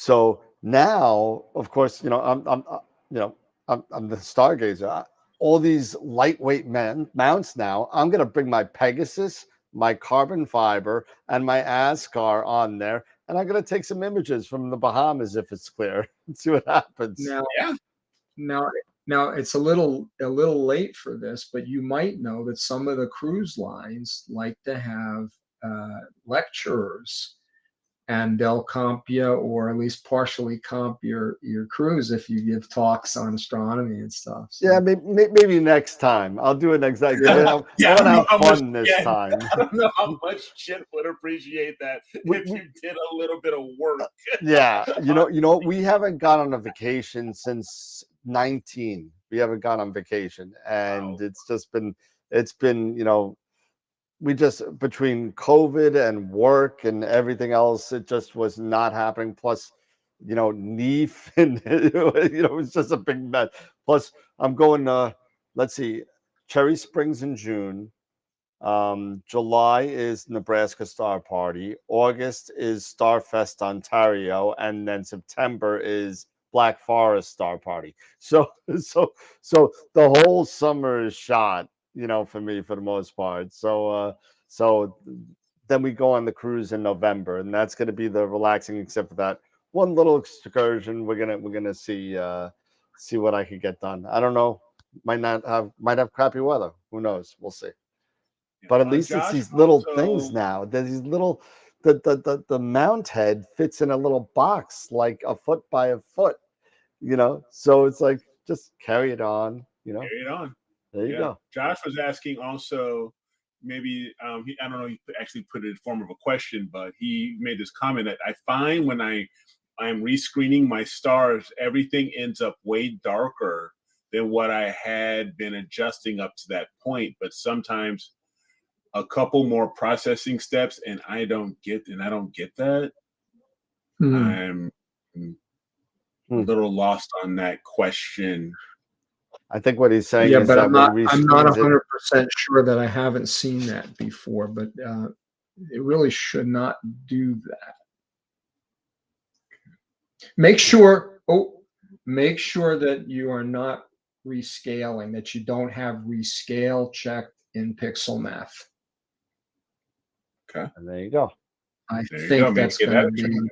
So now, of course, I'm the stargazer. All these lightweight mounts now. I'm gonna bring my Pegasus, my carbon fiber, and my ASCAR on there, and I'm gonna take some images from the Bahamas if it's clear and see what happens. Now, Yeah. now it's a little late for this, but you might know that some of the cruise lines like to have lecturers, and they'll comp you, or at least partially comp your cruise if you give talks on astronomy and stuff. So. Yeah, maybe next time. I'll do it next time. Yeah. I want to have fun this Yeah, time. I don't know how much Chet would appreciate that if you did a little bit of work. Yeah, we haven't gone on a vacation since 19. We haven't gone on vacation, and Wow. it's been we just, between COVID and work and everything else, it just was not happening. Plus, NEEF, and it was just a big mess. Plus, I'm going let's see, Cherry Springs in June. July is Nebraska Star Party. August is Starfest Ontario, and then September is Black Forest Star Party. So the whole summer is shot, for me, for the most part. So then we go on the cruise in November, and that's going to be the relaxing, except for that one little excursion. We're gonna see what I could get done. I don't know. Might have crappy weather. Who knows? We'll see. But at least it's Josh, these little also, things now. There's these little, the mount head fits in a little box, like a foot by a foot, So it's like, just carry it on, carry it on. There you go. Josh was asking also, maybe I don't know, he actually put it in form of a question, but he made this comment that I find when I'm rescreening my stars, everything ends up way darker than what I had been adjusting up to that point. But sometimes a couple more processing steps, and I don't get that. I'm a little lost on that question. I think what he's saying is but that I'm not 100% sure that I haven't seen that before, but it really should not do that. Make sure that you are not rescaling, that you don't have rescale checked in Pixel Math. Okay. And there you go. I think that's going to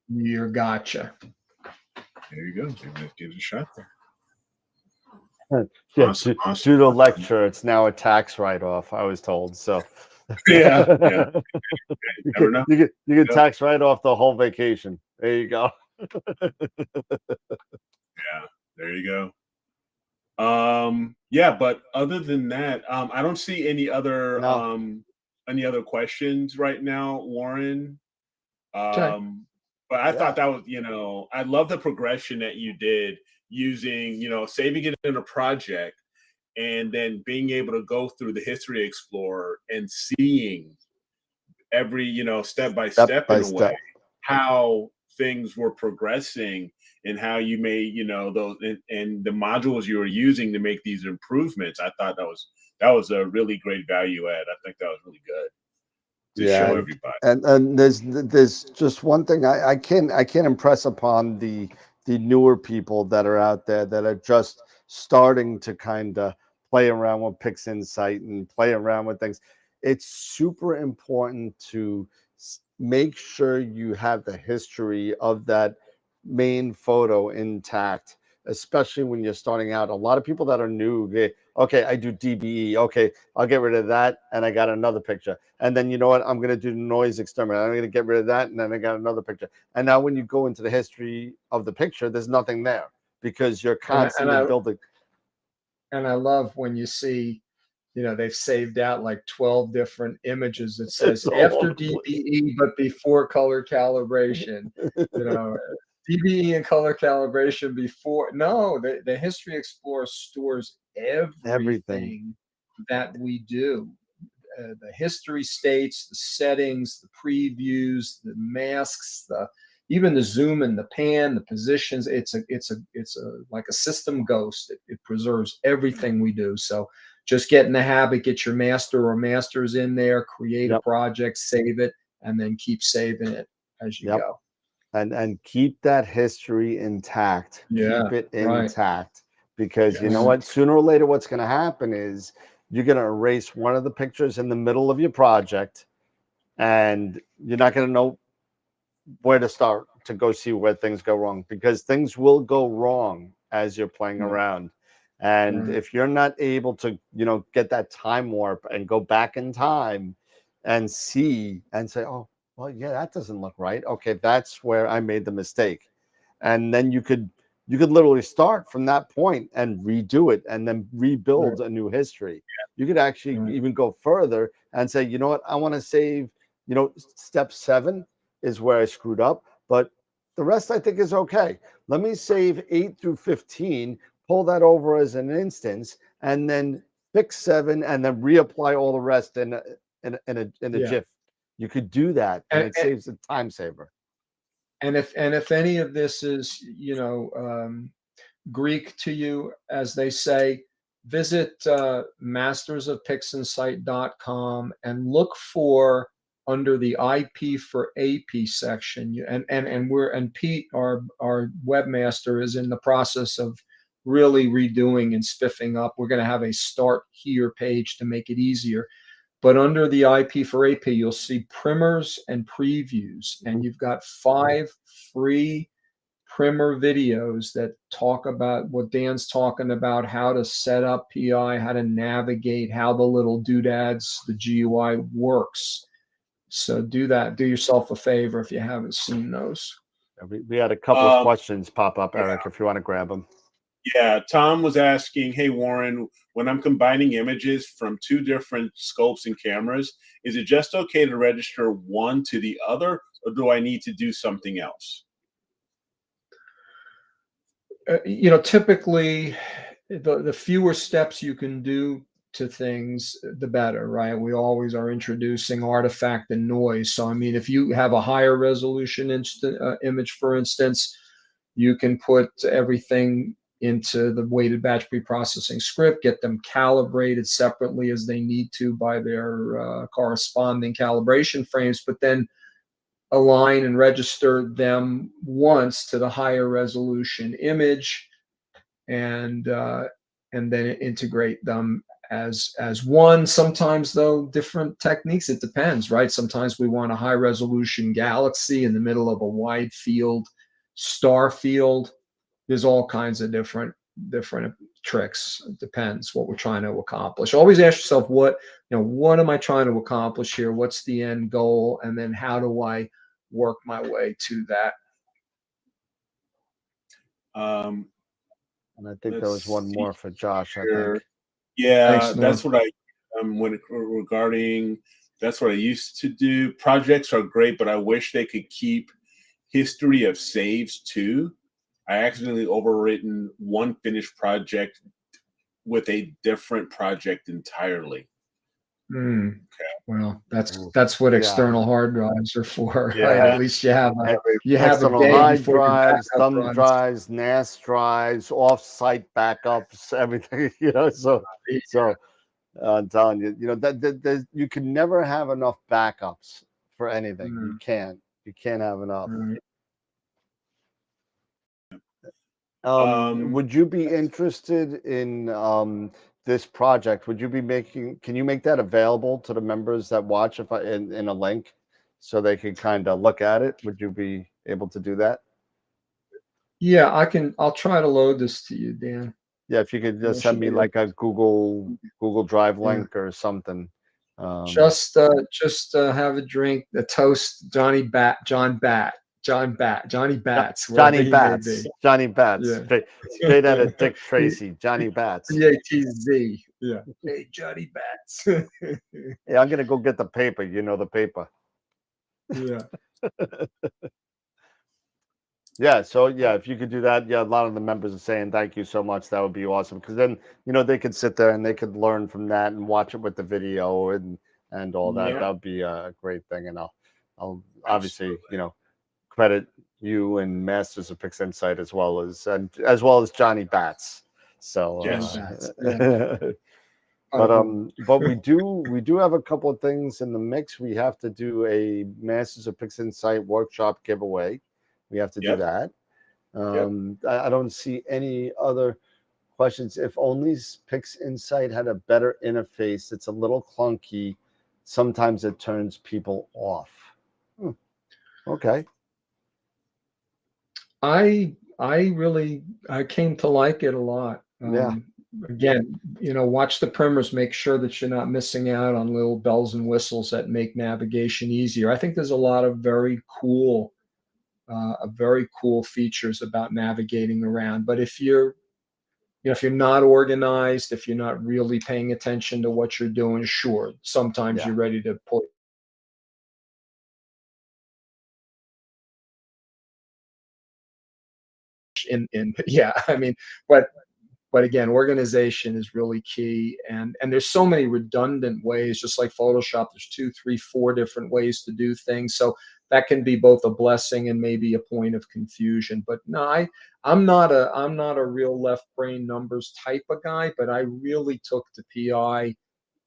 be your gotcha. There you go. Let's give it a shot there. Yeah, awesome. Due to lecture, it's now a tax write-off, I was told. So yeah. You can tax write off the whole vacation. There you go. Yeah, there you go. Yeah, but other than that, I don't see any other questions right now, Warren. But I thought that was, I love the progression that you did using, saving it in a project and then being able to go through the History Explorer and seeing every, step by step in a way, how things were progressing and how you made, those and the modules you were using to make these improvements. I thought that was a really great value add. I think that was really good. Show everybody. And there's just one thing I can't impress upon the newer people that are out there that are just starting to kind of play around with PixInsight and play around with things. It's super important to make sure you have the history of that main photo intact, especially when you're starting out. A lot of people that are new, okay, I do DBE. Okay, I'll get rid of that, and I got another picture. And then you know what? I'm going to do noise exterminate. I'm going to get rid of that, and then I got another picture. And now when you go into the history of the picture, there's nothing there because you're constantly building. And I love when you see, they've saved out like 12 different images that says after DBE, but before color calibration, DBE and color calibration before. No, the History Explorer stores everything that we do. The history states, the settings, the previews, the masks, even the zoom and the pan, the positions. It's like a system ghost. It preserves everything we do. So just get in the habit, get your master or masters in there, create a project, save it, and then keep saving it as you go. and keep that history intact. Yeah, Keep it right. intact, because you know Yes. what? Sooner or later, what's going to happen is you're going to erase one of the pictures in the middle of your project, and you're not going to know where to start to go see where things go wrong, because things will go wrong as you're playing Right. around. And Right. if you're not able to, get that time warp and go back in time and see and say, oh, well, yeah, that doesn't look right. Okay, that's where I made the mistake. And then you could literally start from that point and redo it and then rebuild a new history. You could actually Right. even go further and say, you know what, I want to save, step 7 is where I screwed up, but the rest I think is okay. Let me save 8 through 15, pull that over as an instance, and then fix 7, and then reapply all the rest in a Yeah. GIF. You could do that, and it saves a time saver. And if any of this is, Greek to you, as they say, visit mastersofpixinsight.com and look for, under the IP for AP section. And Pete, our webmaster, is in the process of really redoing and spiffing up. We're going to have a start here page to make it easier. But under the IP for AP, you'll see primers and previews, and you've got 5 free primer videos that talk about what Dan's talking about, how to set up PI, how to navigate, how the little doodads, the GUI works. So do that. Do yourself a favor if you haven't seen those. We had a couple of questions pop up, Eric, if you want to grab them. Yeah, Tom was asking, hey, Warren, when I'm combining images from 2 different scopes and cameras, is it just okay to register one to the other, or do I need to do something else? Typically the fewer steps you can do to things, the better, right? We always are introducing artifact and noise. So, I mean, if you have a higher resolution image, for instance, you can put everything into the weighted batch preprocessing script, get them calibrated separately as they need to by their corresponding calibration frames, but then align and register them once to the higher resolution image, and then integrate them as one. Sometimes, though, different techniques. It depends, right? Sometimes we want a high resolution galaxy in the middle of a wide field star field. There's all kinds of different tricks. It depends what we're trying to accomplish. Always ask yourself, what am I trying to accomplish here? What's the end goal? And then how do I work my way to that? And I think there was one more for Josh, I think. Yeah, Thanks, that's what I that's what I used to do. Projects are great, but I wish they could keep history of saves too. I accidentally overwritten one finished project with a different project entirely. Okay. Well, that's what external hard drives are for, right? At least you have a external day hard before your drives, backup thumb runs. drives, NAS drives, off-site backups, everything. So I'm telling you, that you can never have enough backups for anything. You can't have enough. Would you be interested in this project? Would you be can you make that available to the members that watch in a link so they can kind of look at it? Would you be able to do that? Yeah, I'll try to load this to you, Dan. Yeah, if you could just send me like a Google Drive link or something. Just have a drink, a toast, Johnny Bats. Johnny Bats. Yeah. Straight out of Dick Tracy. Johnny Bats. BATZ. Yeah. Hey, Johnny Bats. Yeah, I'm gonna go get the paper. The paper. Yeah. Yeah. So yeah, if you could do that, a lot of the members are saying thank you so much. That would be awesome, because then they could sit there and they could learn from that and watch it with the video and all that. Yeah. That would be a great thing. And I'll obviously credit you and Masters of Pix Insight as well as Johnny Bats. So but we do have a couple of things in the mix. We have to do a Masters of Pix Insight workshop giveaway. We have to do Yep. that. Yep. I don't see any other questions. If only PixInsight had a better interface. It's a little clunky. Sometimes it turns people off. Okay. I really came to like it a lot. Yeah. Again, watch the primers, make sure that you're not missing out on little bells and whistles that make navigation easier. I think there's a lot of very cool features about navigating around. But if you're not organized, if you're not really paying attention to what you're doing, sure, sometimes Yeah. you're ready to pull in. Yeah, I mean, but again, organization is really key, and there's so many redundant ways. Just like Photoshop, there's 2, 3, 4 different ways to do things, so that can be both a blessing and maybe a point of confusion. But no, I'm not a real left brain numbers type of guy, but I really took to PI,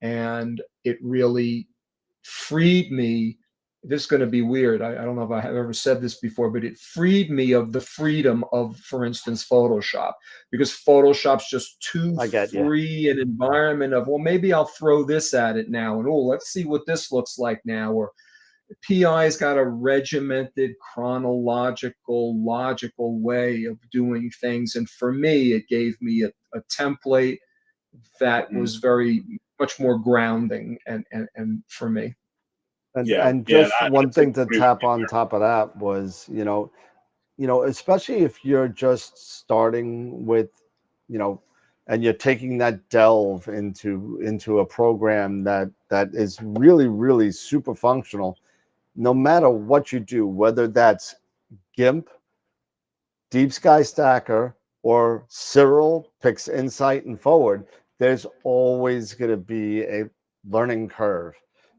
and it really freed me. This is going to be weird. I don't know if I have ever said this before, but it freed me of the freedom of, for instance, Photoshop, because Photoshop's just too I get you. free an environment of, well, maybe I'll throw this at it now, and oh, let's see what this looks like now. Or PI's got a regimented, chronological, logical way of doing things, and for me, it gave me a template that was very much more grounding, and for me. And just one thing to tap on top of that was, especially if you're just starting with, and you're taking that delve into a program that is really, really super functional, no matter what you do, whether that's GIMP, Deep Sky Stacker, or Cyril, PixInsight, and Forward, there's always going to be a learning curve.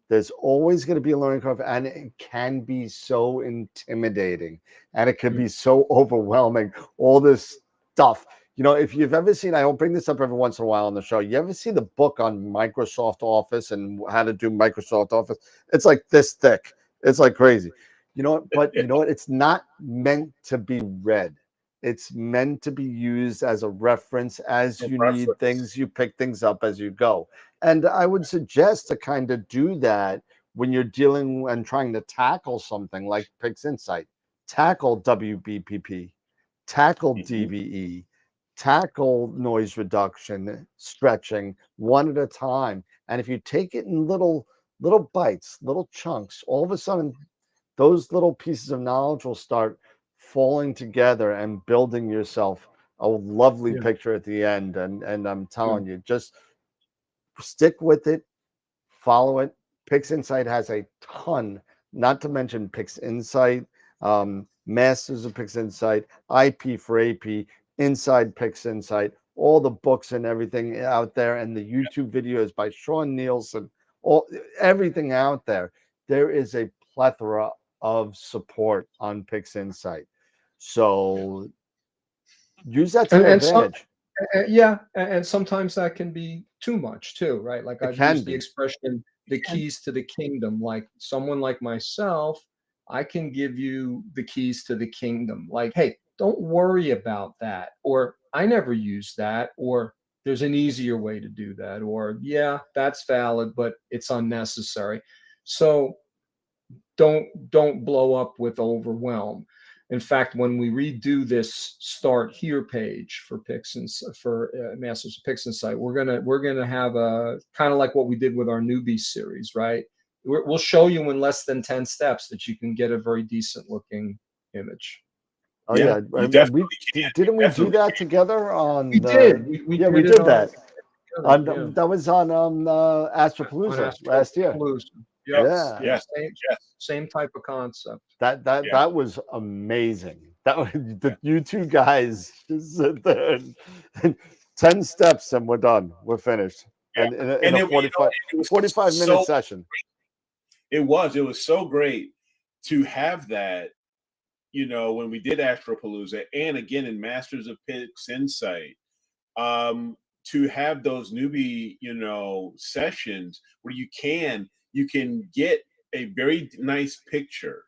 There's always going to be a learning curve, and it can be so intimidating, and it can be so overwhelming. All this stuff. If you've ever seen, I will bring this up every once in a while on the show. You ever see the book on Microsoft Office and how to do Microsoft Office? It's like this thick. It's like crazy. But you know what? It's not meant to be read. It's meant to be used as a reference. As you need things, you pick things up as you go. And I would suggest to kind of do that when you're dealing and trying to tackle something like PixInsight. Tackle WBPP, tackle DBE, tackle noise reduction, stretching one at a time. And if you take it in little bites, little chunks, all of a sudden those little pieces of knowledge will start falling together and building yourself a lovely picture at the end. And I'm telling you, just stick with it, follow it. PixInsight has a ton, not to mention PixInsight, Masters of PixInsight, IP for AP, Inside PixInsight, all the books and everything out there, and the YouTube videos by Sean Nielsen, everything out there. There is a plethora of support on PixInsight. So use that to your advantage. And sometimes that can be too much too, right? Like I've used the expression, the keys to the kingdom. Like someone like myself, I can give you the keys to the kingdom. Like, hey, don't worry about that. Or I never use that. Or there's an easier way to do that. Or yeah, that's valid, but it's unnecessary. So don't blow up with overwhelm. In fact, when we redo this Start Here page for Masters of PixInsight, we're gonna have a kind of like what we did with our newbie series, right? We'll show you in less than 10 steps that you can get a very decent looking image. Oh yeah, didn't we do that together on? We did. We did that. That was on Astropalooza last year. Same type of concept. That was amazing. That was you two guys just sit there and 10 steps and we're done. We're finished. And in a 45 minute session. It was so great to have that, when we did Astropalooza and again in Masters of PixInsight, to have those newbie, sessions where you can get a very nice picture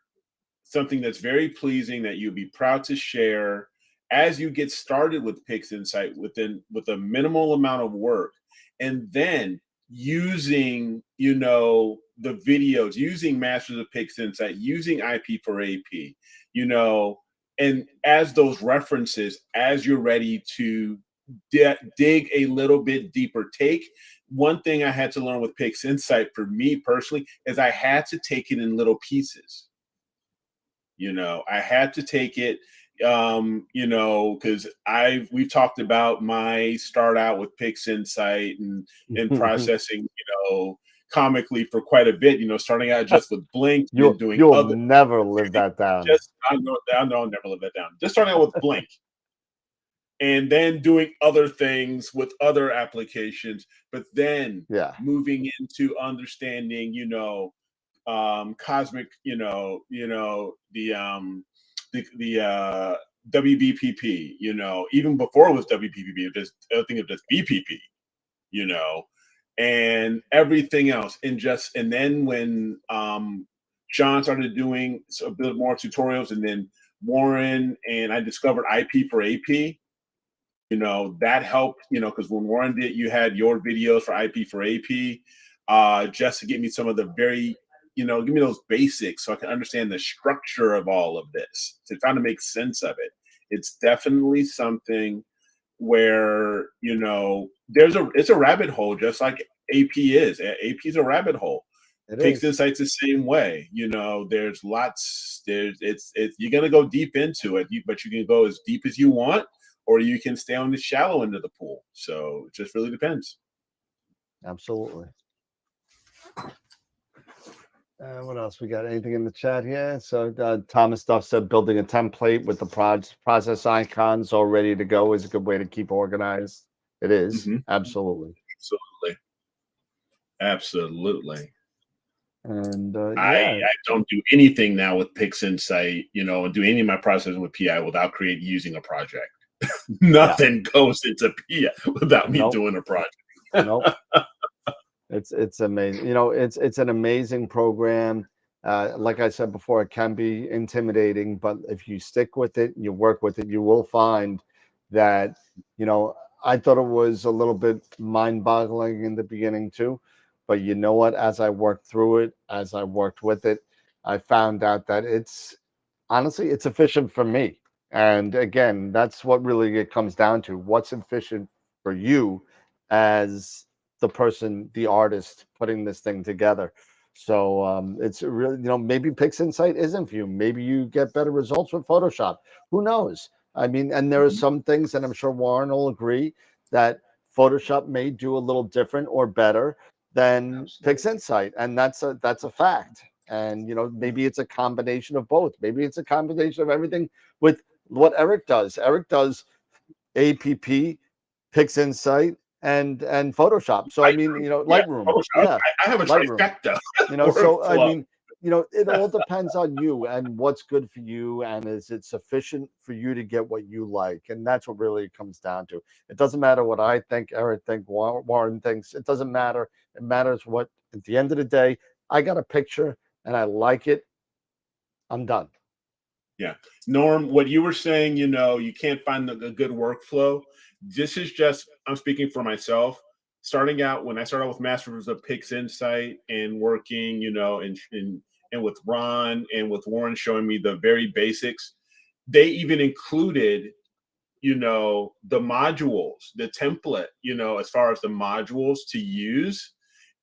something that's very pleasing that you'll be proud to share as you get started with PixInsight with a minimal amount of work, and then using, you know, the videos, using Masters of PixInsight, using IP for AP, you know, and as those references, as you're ready to dig a little bit deeper. One thing I had to learn with PixInsight for me personally is I had to take it in little pieces. You know, I had to take it, you know, because we've talked about my start out with PixInsight and processing, you know, comically for quite a bit, you know, starting out just with Blink and doing you'll other. never live that down. I know I'll never live that down. Just starting out with Blink. And then doing other things with other applications, but then moving into understanding, you know, cosmic, you know, the WBPP, you know, even before it was WBPP, I think it was just BPP, you know, and everything else, and then when John started doing a bit more tutorials, and then Warren and I discovered IP for AP. You know, that helped, you know, because when Warren you had your videos for IP for AP, just to give me some of the very, you know, give me those basics so I can understand the structure of all of this, to try to make sense of it. It's definitely something where, you know, it's a rabbit hole, just like AP is. AP is a rabbit hole. PixInsight's the same way. You know, you're gonna go deep into it, but you can go as deep as you want, or you can stay on the shallow end of the pool. So it just really depends. Absolutely. What else we got? Anything in the chat here? So Thomas Duff said building a template with the process icons all ready to go is a good way to keep organized. It is. Absolutely. Absolutely. And I don't do anything now with PixInsight, you know, and do any of my processing with PI without using a project. Nothing goes into PI without me doing a project. Nope. It's amazing. You know, it's an amazing program. Like I said before, it can be intimidating, but if you stick with it, you work with it, you will find that, you know, I thought it was a little bit mind-boggling in the beginning too, but you know what? As I worked through it, as I worked with it, I found out that it's efficient for me. And again, that's what really it comes down to. What's efficient for you as the person, the artist putting this thing together. So it's really, you know, maybe PixInsight isn't for you. Maybe you get better results with Photoshop. Who knows? I mean, and there are some things, and I'm sure Warren will agree, that Photoshop may do a little different or better than PixInsight, and that's a fact. And you know, maybe it's a combination of both. Maybe it's a combination of everything with what Eric does. Eric does APP, PixInsight, and Photoshop. So I mean, you know, Lightroom. I have a trifecta. You know, so I mean, you know, it all depends on you and what's good for you, and is it sufficient for you to get what you like? And that's what really comes down to. It doesn't matter what I think, Eric thinks, Warren thinks. It doesn't matter. It matters what, at the end of the day, I got a picture and I like it. I'm done. Yeah. Norm, what you were saying, you know, you can't find a good workflow. This is just, I'm speaking for myself. Starting out, when I started out with Masters of PixInsight and working, you know, and with Ron and with Warren showing me the very basics, they even included, you know, the modules, the template, you know, as far as the modules to use.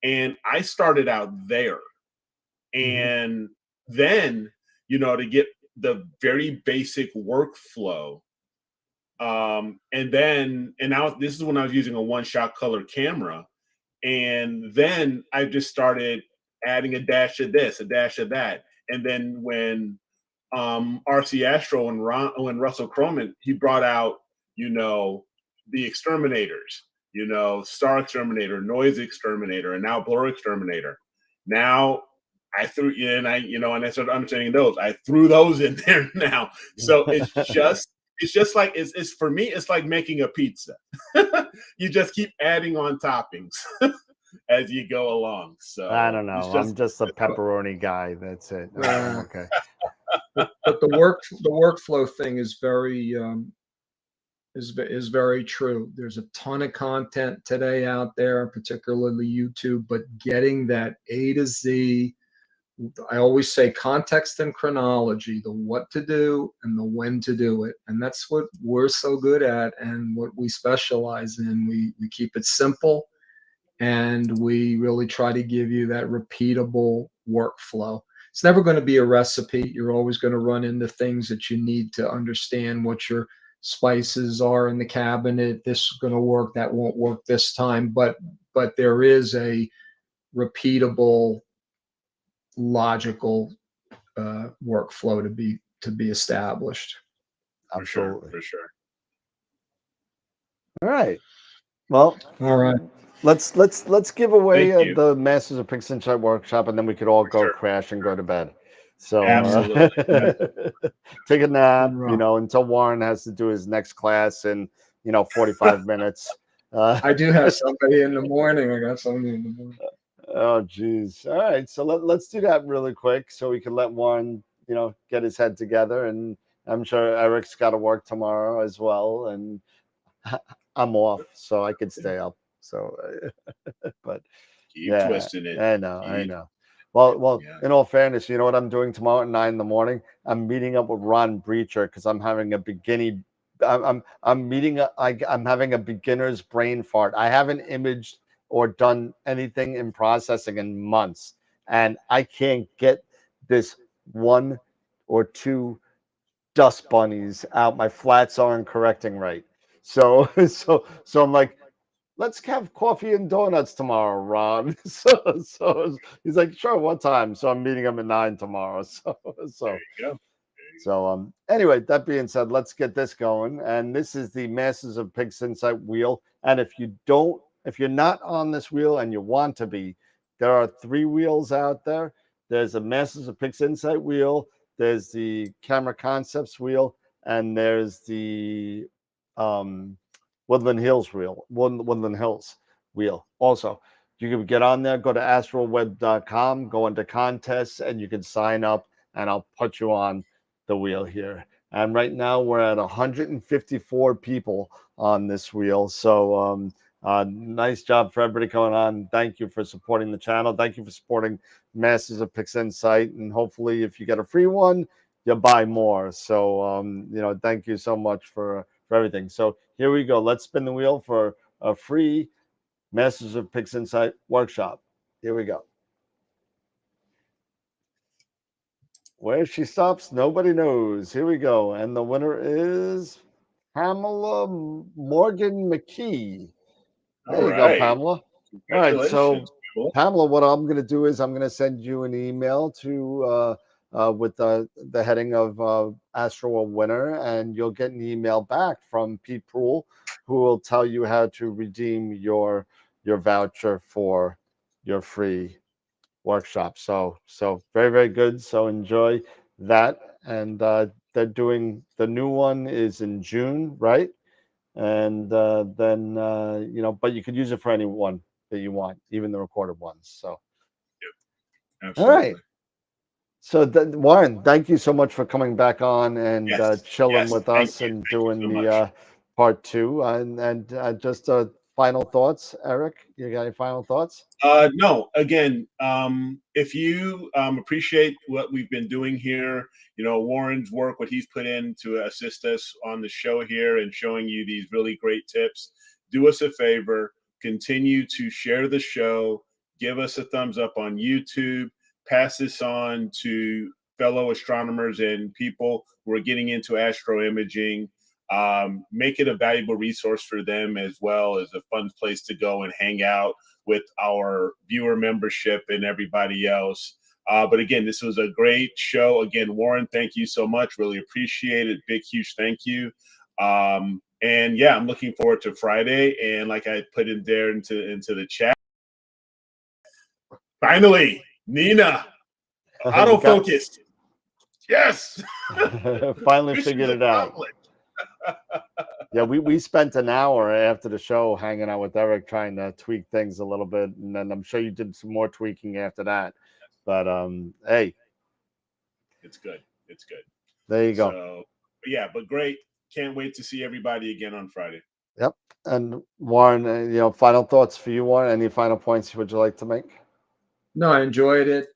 And I started out there. And then, you know, to get the very basic workflow. And now this is when I was using a one-shot color camera. And then I just started adding a dash of this, a dash of that. And then when RC Astro and Russell Croman, he brought out, you know, the exterminators, you know, Star Exterminator, Noise Exterminator, and now Blur Exterminator. Now I threw in, and I started understanding those. I threw those in there now. So it's just like, it's for me, it's like making a pizza. You just keep adding on toppings as you go along. So I don't know. I'm just a pepperoni guy. That's it. Okay. But the workflow thing is very is very true. There's a ton of content today out there, particularly YouTube, but getting that A to Z, I always say context and chronology, the what to do and the when to do it. And that's what we're so good at and what we specialize in. We keep it simple, and we really try to give you that repeatable workflow. It's never going to be a recipe. You're always going to run into things that you need to understand what your spices are in the cabinet. This is going to work, that won't work this time, but there is a repeatable, logical workflow to be established. For sure, Absolutely. for sure. All right. Well, All right. let's give away Thank you. the Masters of Pixel Insight workshop, and then we could all go sure. crash and go to bed. So Absolutely. take a nap, Right. until Warren has to do his next class in 45 minutes. I do have somebody in the morning. I got somebody in the morning. Oh, geez. All right. So let's do that really quick so we can let Warren, get his head together. And I'm sure Eric's got to work tomorrow as well. And I'm off, so I could stay up. So, but Keep twisting it. I know. Well, Yeah. in all fairness, you know what I'm doing tomorrow at 9 in the morning? I'm meeting up with Ron Breacher because I'm having a beginning. I'm having a beginner's brain fart. I haven't imaged or done anything in processing in months, and I can't get this 1 or 2 dust bunnies out. My flats aren't correcting right. So I'm like, let's have coffee and donuts tomorrow, Ron. So he's like, sure, what time? So I'm meeting him at 9 tomorrow. So There you go. so anyway, that being said, let's get this going. And this is the Masters of Pixel Insight wheel. And if you're not on this wheel and you want to be, there are 3 wheels out there. There's a Masters of Pixel Insight wheel, there's the Camera Concepts wheel, and there's the Woodland Hills wheel. Also, you can get on there, go to astroweb.com, go into contests, and you can sign up, and I'll put you on the wheel here. And right now we're at 154 people on this wheel. So nice job for everybody coming on. Thank you for supporting the channel. Thank you for supporting Masters of Pixel Insight. And hopefully if you get a free one, you buy more. So thank you so much for everything. So here we go. Let's spin the wheel for a free Masters of Pixel Insight workshop. Here we go. Where she stops, nobody knows. Here we go. And the winner is Pamela Morgan McKee. There you go, Pamela. All right. So, Cool. Pamela, what I'm going to do is I'm going to send you an email to with the heading of AstroWorld winner, and you'll get an email back from Pete Proul, who will tell you how to redeem your voucher for your free workshop. So very, very good. So enjoy that. And they're doing the new one is in June, right? And then but you could use it for any one that you want, even the recorded ones. So Absolutely. all right. So Warren, thank you so much for coming back on and chilling with us and doing the part 2. And just final thoughts, Eric. You got any final thoughts? No, again, if you appreciate what we've been doing here, Warren's work, what he's put in to assist us on the show here and showing you these really great tips, do us a favor, continue to share the show, give us a thumbs up on YouTube, pass this on to fellow astronomers and people who are getting into astro imaging. Make it a valuable resource for them, as well as a fun place to go and hang out with our viewer membership and everybody else. But again, this was a great show. Again, Warren, thank you so much. Really appreciate it. Big, huge thank you. And yeah, I'm looking forward to Friday. And like I put in there into the chat, finally, Nina, autofocus. Yes. Finally figured it out. Yeah, we spent an hour after the show hanging out with Eric trying to tweak things a little bit, and then I'm sure you did some more tweaking after that. But hey, it's good. It's good. There you go. So yeah, but great. Can't wait to see everybody again on Friday. Yep. And Warren, final thoughts for you, Warren? Any final points would you like to make? No, I enjoyed it.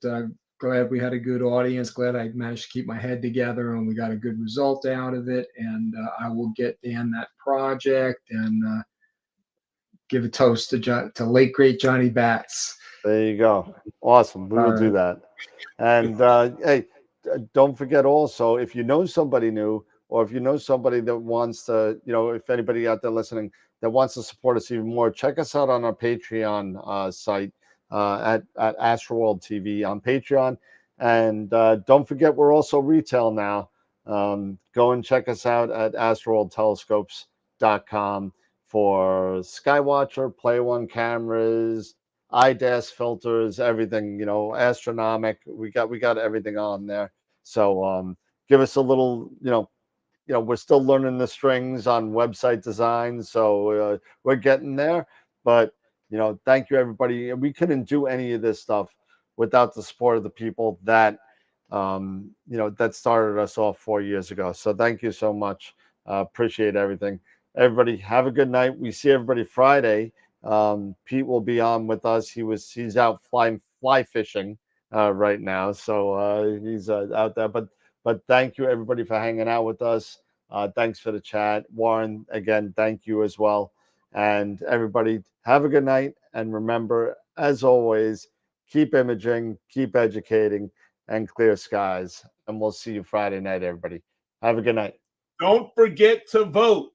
Glad we had a good audience. Glad I managed to keep my head together and we got a good result out of it. And I will get Dan that project and give a toast to late great Johnny Batts. There you go. Awesome. We will do that. And hey, don't forget also, if you know somebody new, or if you know somebody that wants to, if anybody out there listening that wants to support us even more, check us out on our Patreon site at AstroWorld TV on Patreon. And don't forget, we're also retail now. Go and check us out at AstroWorldTelescopes.com for Skywatcher, Play One cameras, IDAS filters, everything, Astronomik. We got everything on there. So give us a little, we're still learning the strings on website design, so we're getting there. But thank you, everybody. We couldn't do any of this stuff without the support of the people that that started us off 4 years ago. So thank you so much. Appreciate everything. Everybody, have a good night. We see everybody Friday. Pete will be on with us. He's out fly fishing right now, so he's out there. But thank you, everybody, for hanging out with us. Thanks for the chat. Warren, again, thank you as well. And everybody, have a good night. And remember, as always, keep imaging, keep educating, and clear skies. And we'll see you Friday night, everybody. Have a good night. Don't forget to vote.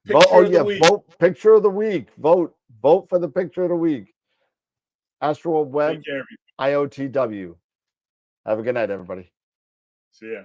Vote picture of the week. Vote for the picture of the week. AstroWorld Web, IOTW. Have a good night, everybody. See ya.